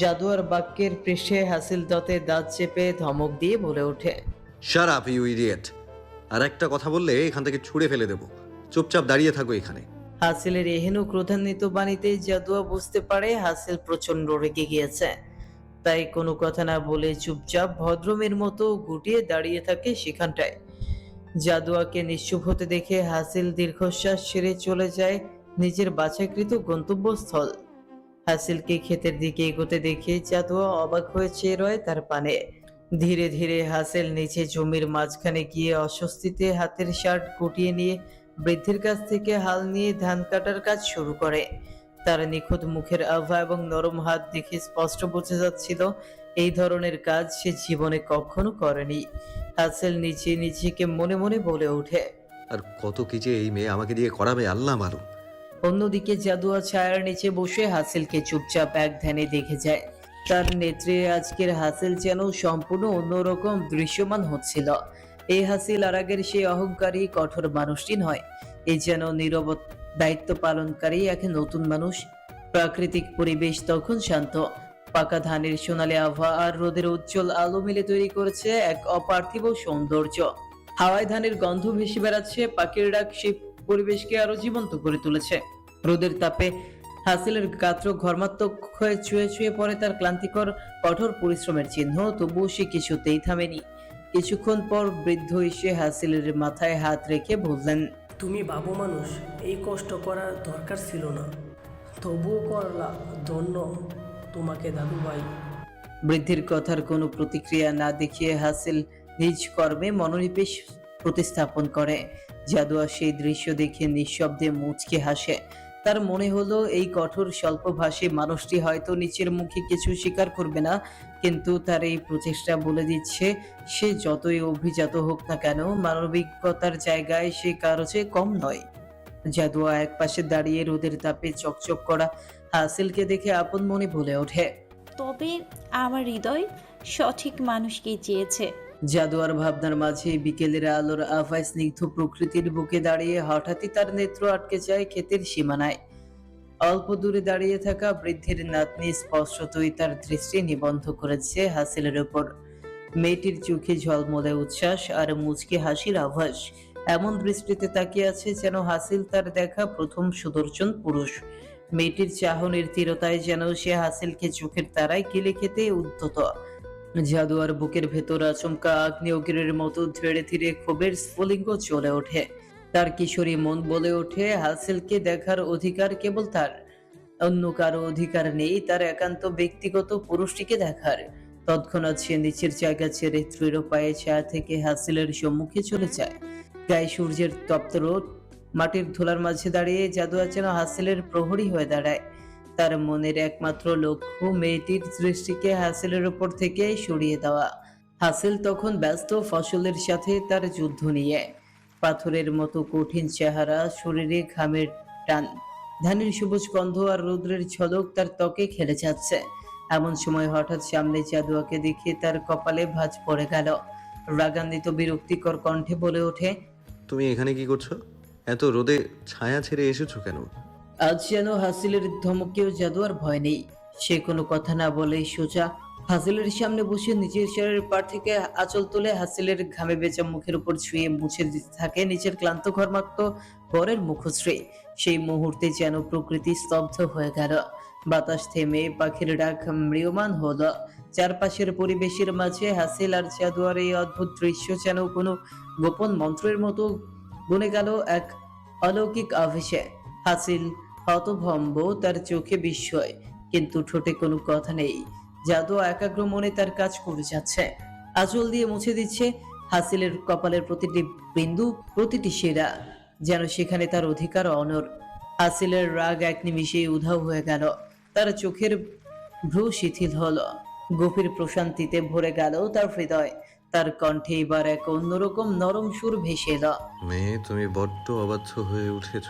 জাদুয়ার বাক্যের পৃষ্ঠে হাসিল দাঁতে দাঁত চেপে ধমক দিয়ে বলে ওঠে, শাট আপ ইউ ইডিয়েট। আর একটা কথা বললে এখান থেকে ছুঁড়ে ফেলে দেব। চুপচাপ দাঁড়িয়ে থাকো এখানে। হাসিলের এহেন ক্রোধান্বিত বাণীতে জাদুয়া বুঝতে পারে হাসিল প্রচন্ড রেগে গিয়েছে। তাই কোনো কথা না বলে চুপচাপ ভদ্রমের মতো গুটিয়ে দাঁড়িয়ে থাকে সেখানটায়। জাদুয়াকে নিশ্চুপ হতে দেখে হাসিল দীর্ঘশ্বাস ছেড়ে চলে যায় নিজের বাছাইকৃত গন্তব্যস্থল। হাসিলকে ক্ষেতের দিকে এগোতে দেখে জাদুয়া অবাক হয়ে চেয়ে রয় তার পানে। ধীরে ধীরে হাসিল নিচে জমির মাঝখানে গিয়ে অস্বস্তিতে হাতের শার্ট গুটিয়ে নিয়ে বৃদ্ধের কাছ থেকে হাল নিয়ে ধান কাটার কাজ শুরু করে। তার নিখুঁত মুখের আভা এবং নরম হাত দেখে স্পষ্ট বোঝা যাচ্ছিল এই ধরনের কাজ সে জীবনে কখনো করেনি। হাসিল নিজেকে মনে মনে বলে ওঠে, আর কত কি যে এই মেয়ে আমাকে দিয়ে করাবে আল্লাহ মালুম। অন্যদিকে জাদুয়া ছায়ার নিচে বসে হাসিলকে চুপচাপ এক ধ্যানে দেখে যায়। তার নেত্রে আজকের হাসিল যেন সম্পূর্ণ অন্যরকম দৃশ্যমান হচ্ছিল। এই হাসিল আর আগের সেই অহংকারী কঠোর মানুষটি নয়, এই যেন নীরব দায়িত্ব পালনকারী এক নতুন মানুষ। প্রাকৃতিক পরিবেশ তখন শান্ত, পাকা ধানের সোনালী আভা আর রোদের উজ্জ্বল আলো মিলে তৈরি করেছে এক অপার্থিব সৌন্দর্য। হাওয়ায় ধানের গন্ধ ভেসে বেড়াচ্ছে, পাখির ডাক সেই পরিবেশকে আরো জীবন্ত করে তুলেছে। রোদের তাপে হাসিলের গাত্র ঘর্মাত্মক হয়ে ছুঁয়ে ছুঁয়ে পড়ে তার ক্লান্তিকর কঠোর পরিশ্রমের চিহ্ন, তবুও সে কিছুতেই থামেনি। কিছুক্ষণ পর বৃদ্ধ এসে হাসিলের মাথায় হাত রেখে বললেন, তুমি বাবু মানুষ, এই কষ্ট করার দরকার ছিল না, তবুও করলা। ধন্য তোমাকে দাদু ভাই। বৃদ্ধির কথার কোনো প্রতিক্রিয়া না দেখিয়ে হাসিল নিজ কর্মে মনোনিবেশ প্রতিস্থাপন করে। জাদুয়া সেই দৃশ্য দেখে নিঃশব্দে মুচকে হাসে। তার মনে হলো এই কঠোর স্বল্পভাষী মানুষটি হয়তো নিচের মুখে কিছু স্বীকার করবে না, কিন্তু তার এই প্রচেষ্টা বলে দিচ্ছে সে যতই অভিজাত হোক না কেন, মানবিকতার জায়গায় সে কারো চেয়ে কম নয়। জাদুয়া এক পাশে দাঁড়িয়ে রোদের তাপে চকচক করা হাসিলকে দেখে আপন মনে বলে ওঠে, তবে আমার হৃদয় সঠিক মানুষকেই চেয়েছে। জাদুয়ার ভাবনার মাঝে বিকেলের আলোর আভায় স্নিগ্ধ প্রকৃতির বুকে দাঁড়িয়ে হঠাৎই তার নেত্র আটকে যায় ক্ষেতের সীমানায়। অল্প দূরে দাঁড়িয়ে থাকা বৃদ্ধের নাতনি স্পষ্টতই তার দৃষ্টি নিবদ্ধ করেছে হাসিলের উপর। মেয়েটির চোখে ঝলমলে উচ্ছ্বাস আর মুচকি হাসির আভাস। এমন দৃষ্টিতে তাকিয়ে আছে যেন হাসিল তার দেখা প্রথম সুদর্শন পুরুষ। মেয়েটির চাহনির তীরতায় যেন সে হাসিলকে চোখের তারায় গিলে খেতে উদ্যত। জাদুয়ার বুকের ভেতর আচমকা আগ্নেয়গিরির মতো ধীরে ধীরে ক্ষোভের স্ফুলিঙ্গ চলে ওঠে। তার কিশোরী মন বলে ওঠে হাসিলকে দেখার অধিকার কেবল তার, অন্য কারো অধিকার নেই তার একান্ত ব্যক্তিগত পুরুষটিকে দেখার। তৎক্ষণাৎ সে নিচের জায়গা ছেড়ে দৃঢ় পায়ে ছায়া থেকে হাসিলের সম্মুখে চলে যায়। গায়ে সূর্যের তপ্ত রোদ, মাটির ধুলার মাঝে দাঁড়িয়ে জাদুয়া যেন হাসিলের প্রহরী হয়ে দাঁড়ায়। তার মনের একমাত্র লক্ষ্য মেয়েটির দৃষ্টিকে হাসিলের উপর থেকে সরিয়ে দেওয়া। হাসিল তখন ব্যস্ত ফসলের সাথে তার যুদ্ধ নিয়ে। পাথরের মতো কঠিন চেহারা, শরীরে ঘামের টান, ধানের সবুজ গন্ধ আর রৌদ্রের ঝলক তার ত্বকে খেলে যাচ্ছে। এমন সময় হঠাৎ সামনে জাদুয়াকে দেখে তার কপালে ভাঁজ পড়ে গেল। রাগান্বিত বিরক্তিকর কণ্ঠে বলে ওঠে, তুমি এখানে কি করছো? এত রোদে ছায়া ছেড়ে এসেছো কেন? আজ যেন হাসিলের ধমকেও জাদুয়ার ভয় নেই। সে কোনো কথা না বলেই সোজা হাসিলের সামনে বসে নিজের শরীরের পার থেকে আঁচল তুলে হাসিলের ঘামে ভেজা মুখের উপর ছুঁয়ে মুছে দিতে থাকে নিজের ক্লান্ত ঘর্মাক্ত পরের মুখশ্রী। সেই মুহূর্তে যেন প্রকৃতি স্তব্ধ হয়ে গেল। বাতাস থেমে পাখির ডাক ম্রিয়মান হলো। চারপাশের পরিবেশের মাঝে হাসিল আর জাদুয়ার এই অদ্ভুত দৃশ্য যেন কোনো গোপন মন্ত্রের মতো বনে গেল এক অলৌকিক আবেশে। হাসিল হতভম্ব, তার চোখে বিস্ময়, কিন্তু ঠোঁটে কোনো কথা নেই। জাদু একাগ্র মনে তার কাজ করে যাচ্ছে, আঁচল দিয়ে মুছে দিচ্ছে হাসিলের কপালের প্রতিটি বিন্দু, প্রতিটি শিরা, যেন সেখানে তার অধিকার অনর। হাসিলের রাগ এক নিমিষেই উধাও হয়ে গেল, তার চোখের ভ্রু শিথিল হলো, গভীর প্রশান্তিতে ভরে গেল তার হৃদয়। তার কণ্ঠে এবার এক অন্যরকম নরম সুর ভেসে এলো। মেয়ে, তুমি বড্ড অবাধ্য হয়ে উঠেছ।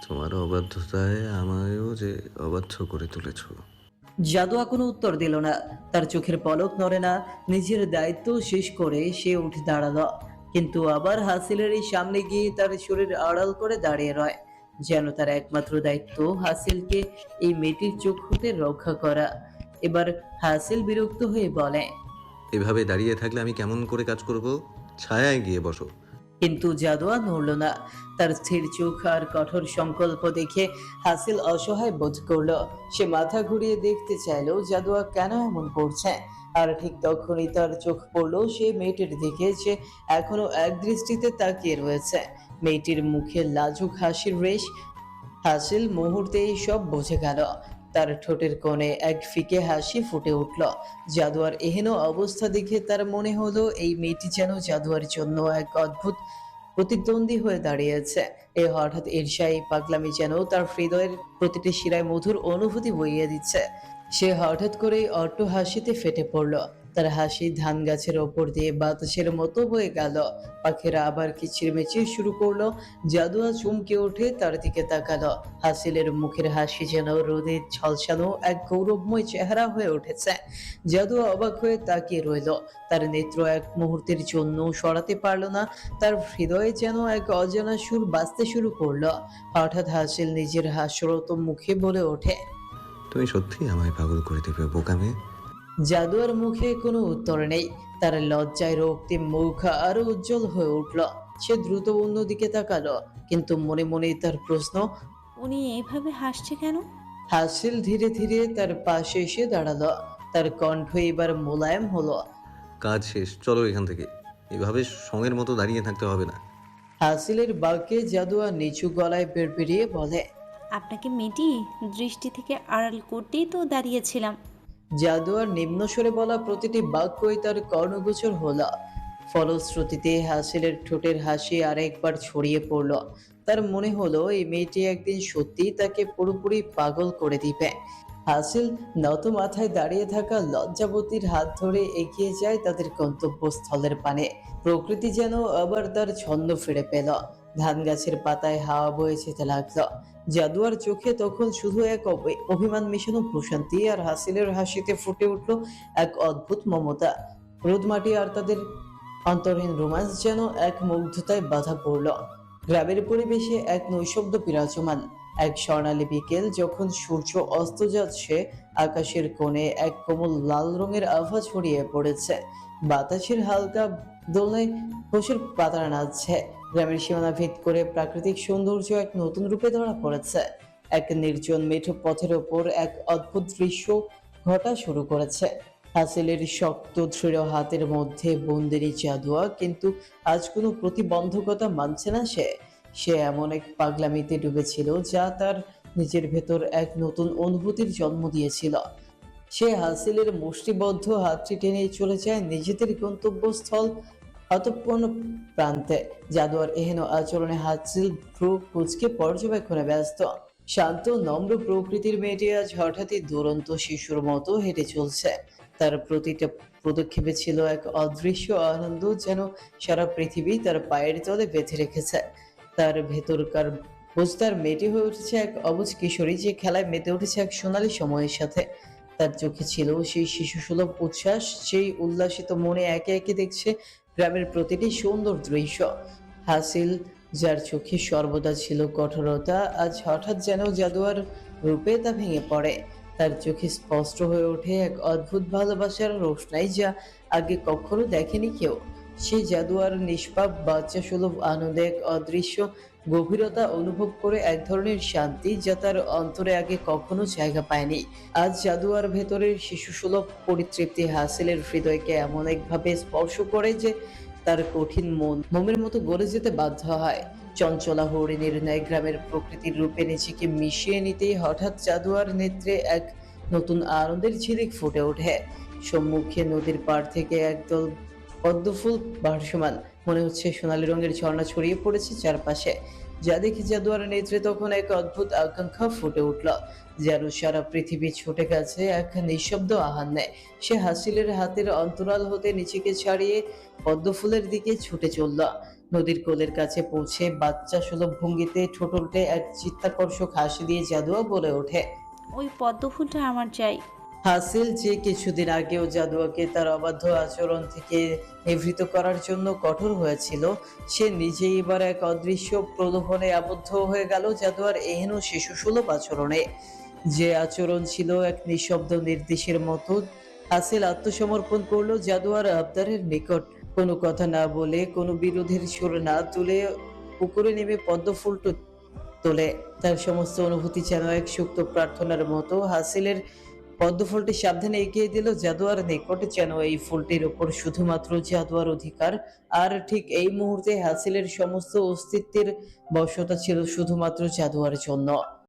তোমার অবাধ্যতায় আমায়ও যে অবাধ্য করে তুলেছ। জাদুয়া কোনো উত্তর দিল না, তার চোখের পলক নড়ে না। নিজের দায়িত্ব শেষ করে সে উঠে দাঁড়ালো, কিন্তু আবার হাসিলের এই সামনে গিয়ে তার শরীর আড়াল করে দাঁড়িয়ে রয়, যেন তার একমাত্র দায়িত্ব হাসিলকে এই মেয়েটির চোখ হতে রক্ষা করা। এবার হাসিল বিরক্ত হয়ে বলে, এভাবে দাঁড়িয়ে থাকলে আমি কেমন করে কাজ করব? ছায়ায় গিয়ে বসো। কিন্তু জাদুয়া নড়ল না। তার স্থির চোখ আর কঠোর সংকল্প দেখে হাসিল অসহায় বোধ করলো। সে মাথা ঘুরিয়ে দেখতে চাইলো জাদুয়া কেন এমন করছে, আর ঠিক তখনই তার চোখ পড়লো সেই মেয়েটির দিকে, যে এখনো এক দৃষ্টিতে তাকিয়ে রয়েছে। মেয়েটির মুখে লাজুক হাসির রেশ। হাসিল মুহূর্তেই সব বুঝে গেল। তার ঠোঁটের কোণে এক ফিকে হাসি ফুটে উঠল। জাদুয়ার এহেন অবস্থা দেখে তার মনে হলো এই মেয়েটি যেন জাদুয়ার জন্য এক অদ্ভুত প্রতিদ্বন্দ্বী হয়ে দাঁড়িয়েছে। এই হঠাৎ ঈর্ষাই পাগলামি যেন তার হৃদয়ের প্রতিটি শিরায় মধুর অনুভূতি বইয়ে দিচ্ছে। সে হঠাৎ করেই অট্ট হাসিতে ফেটে পড়ল। তার হাসি ধান গাছের ওপর দিয়ে বাতাসের মতো বয়ে গেল। পাখিরা আবার কিচিরমিচির শুরু করলো। জাদুয়া চমকে উঠে তার দিকে তাকালো। হাসিলের মুখের হাসি যেন রোদে ঝলসানো এক গৌরবময় চেহারা হয়ে উঠেছে। জাদুয়া অবাক হয়ে তাকিয়ে রইল। তার নেত্র এক মুহূর্তের জন্য সরাতে পারল না। তার হৃদয়ে যেন এক অজানা সুর বাজতে শুরু করলো। হঠাৎ হাসিল নিজের হাস্যরত মুখে বলে ওঠে, তুমি সত্যি আমায় পাগল করে দেবে বোকা মেয়ে। জাদুয়ার মুখে কোনো উত্তর নেই। তার লজ্জায় রক্তিম মুখ আরো উজ্জ্বল হয়ে উঠল। সে দ্রুত অন্যদিকে তাকালো, কিন্তু মনে মনে তার প্রশ্ন। উনি এইভাবে হাসছে কেন? হাসিল ধীরে ধীরে তার পাশে এসে দাঁড়ালো। তার কণ্ঠ এবার মোলায়েম হলো। কাজ শেষ, চলো এখান থেকে। এভাবে সঙ্গের মতো দাঁড়িয়ে থাকতে হবে না। হাসিলের বাক্যে জাদুয়া নিচু গলায় বেড়বিড়িয়ে বলে, আপনাকে মেয়েটি দৃষ্টি থেকে আড়াল করতেই তো দাঁড়িয়েছিলাম। জাদুয়ার নিম্ন স্বরে বলা প্রতিটি বাক্যই তার কর্ণগোচর হলো। ফলশ্রুতিতে হাসিলের ঠোঁটের হাসি আরেকবার ছড়িয়ে পড়ল। তার মনে হলো এই মেয়েটি একদিন সত্যি তাকে পুরোপুরি পাগল করে দিবে। হাসিল নত মাথায় দাঁড়িয়ে থাকা লজ্জাবতীর হাত ধরে এগিয়ে যায় তাদের গন্তব্যস্থলের পানে। প্রকৃতি যেন আবার তার ছন্দ ফিরে পেল। ধান গাছের পাতায় হাওয়া বয়ে যেতে লাগলো। জাদুয়ার চোখে তখন শুধু এক অভিমান মেশানো প্রশান্তি, আর হাসিলের হাসিতে ফুটে উঠল এক অদ্ভুত মমতা। রোদ মাটি আর তাদের অন্তরহীন রোমান্স যেন এক মুগ্ধতায় বাধা পড়ল। গ্রামের পরিবেশে এক নৈশব্দ বিরাজমান। এক স্বর্ণালী বিকেল, যখন সূর্য অস্ত যাচ্ছে, আকাশের কোণে এক কোমল লাল রঙের আভা ছড়িয়ে পড়েছে। বাতাসের হালকা দোলনায় ঘোষের পাতা নাচছে। গ্রামের সীমানা ভেদ করে প্রাকৃতিক সৌন্দর্য এক নতুন রূপে ধরা পড়েছে। এক নির্জন মেঠো পথের ওপর এক অদ্ভুত দৃশ্য ঘটা শুরু করেছে। হাসিলের শক্ত দৃঢ় হাতের মধ্যে বন্দিনী জাদুয়া, কিন্তু আজ কোনো প্রতিবন্ধকতা মানছে না সে। সে এমন এক পাগলামিতে ডুবেছিল যা তার নিজের ভেতর এক নতুন অনুভূতির জন্ম দিয়েছিল। সে হাসিলের মুষ্টিবদ্ধ হাতটি টেনে চলে যায় নিজেদের গন্তব্যস্থল অতঃপন্ন প্রান্তে। জাদুয়ার এহেন আচরণে হাসিল ভ্রু কুঁচকে পর্যবেক্ষণে ব্যস্ত। শান্ত নম্র প্রকৃতির মেয়েটি আজ হঠাৎই দুরন্ত শিশুর মতো হেঁটে চলছে। তার প্রতিটা পদক্ষেপে ছিল এক অদৃশ্য আনন্দ, যেন সারা পৃথিবী তার পায়ের তলে বেঁধে রেখেছে। তার ভেতরকার বুঝতার মেয়েটি হয়ে উঠেছে এক অবুঝ কিশোরী, যে খেলায় মেতে উঠেছে এক সোনালী সময়ের সাথে। তার চোখে ছিল সেই শিশুসুলভ উচ্ছ্বাস, সেই উল্লাসিত মনে একে একে দেখছে গ্রামের প্রতিটি সুন্দর দৃশ্য। হাসিল, যার চোখে সর্বদা ছিল কঠোরতা, আজ হঠাৎ যেন জাদুয়ার রূপে তা ভেঙে পড়ে। তার চোখে স্পষ্ট হয়ে ওঠে এক অদ্ভুত ভালোবাসার রোশনাই, যা আগে কখনো দেখেনি কেউ। সেই জাদুয়ার নিষ্পাপ বাচ্চা সুলভ আনন্দে এক অদৃশ্য গভীরতা অনুভব করে, এক ধরনের শান্তি যা তার অন্তরে আগে কখনো জায়গা পায়নি। আজ জাদুয়ার ভেতরের শিশুসুলভ পরিতৃপ্তি হাসিলের হৃদয়কে এমন একভাবে স্পর্শ করে যে তার কঠিন মন মোমের মতো গলে যেতে বাধ্য হয়। চঞ্চলা হরিণের ন্যায় গ্রামের প্রকৃতির রূপে নিজেকে মিশিয়ে নিতেই হঠাৎ জাদুয়ার নেত্রে এক নতুন আনন্দের ঝিলিক ফুটে ওঠে। সম্মুখে নদীর পাড় থেকে একদল পদ্মফুল ভাসমান, মনে হচ্ছে সোনালী রঙের ঝর্ণা ছড়িয়ে পড়েছে চারপাশে। যা দেখে জাদুয়ার নেত্রে তখন এক অদ্ভুত আকাঙ্ক্ষা ফুটে উঠল, যেন সারা পৃথিবী ছুটে গেছে এক নিঃশব্দ আহ্বানে। সে হাসিলের হাতের অন্তরাল হতে নিজেকে ছাড়িয়ে পদ্মফুলের দিকে ছুটে চলল। নদীর কোলের কাছে পৌঁছে বাচ্চা সুলভ ভঙ্গিতে ঠোঁট উল্টে এক চিত্তাকর্ষক হাসি দিয়ে জাদুয়া বলে ওঠে। ওই পদ্ম ফুলটা আমার চাই। হাসিল, যে কিছুদিন আগেও জাদুয়াকে তার অবাধ্য আচরণ থেকে নিবৃত করার জন্য কঠোর হয়েছিল, সে নিজেই এবার এক অদৃশ্য প্রলোভনে আবদ্ধ হয়ে গেল জাদুয়ার এহেন শিশুসুলভ আচরণে। যে আচরণ ছিল এক নিঃশব্দ নির্দেশের মতো। হাসিল আত্মসমর্পণ করলো জাদুয়ার আবদারের নিকট। কোনো কথা না বলে, কোনো বিরোধের সুর না তুলে পুকুরে নেমে পদ্মফুল তোলে। তার সমস্ত অনুভূতি যেন এক সুপ্ত প্রার্থনার মতো। হাসিলের পদ্মফুলটি সাবধানে এগিয়ে দিল জাদুয়ার নিকটে, যেন এই ফুলটির উপর শুধুমাত্র জাদুয়ার অধিকার। আর ঠিক এই মুহূর্তে হাসিলের সমস্ত অস্তিত্বের বশতা ছিল শুধুমাত্র জাদুয়ার জন্য।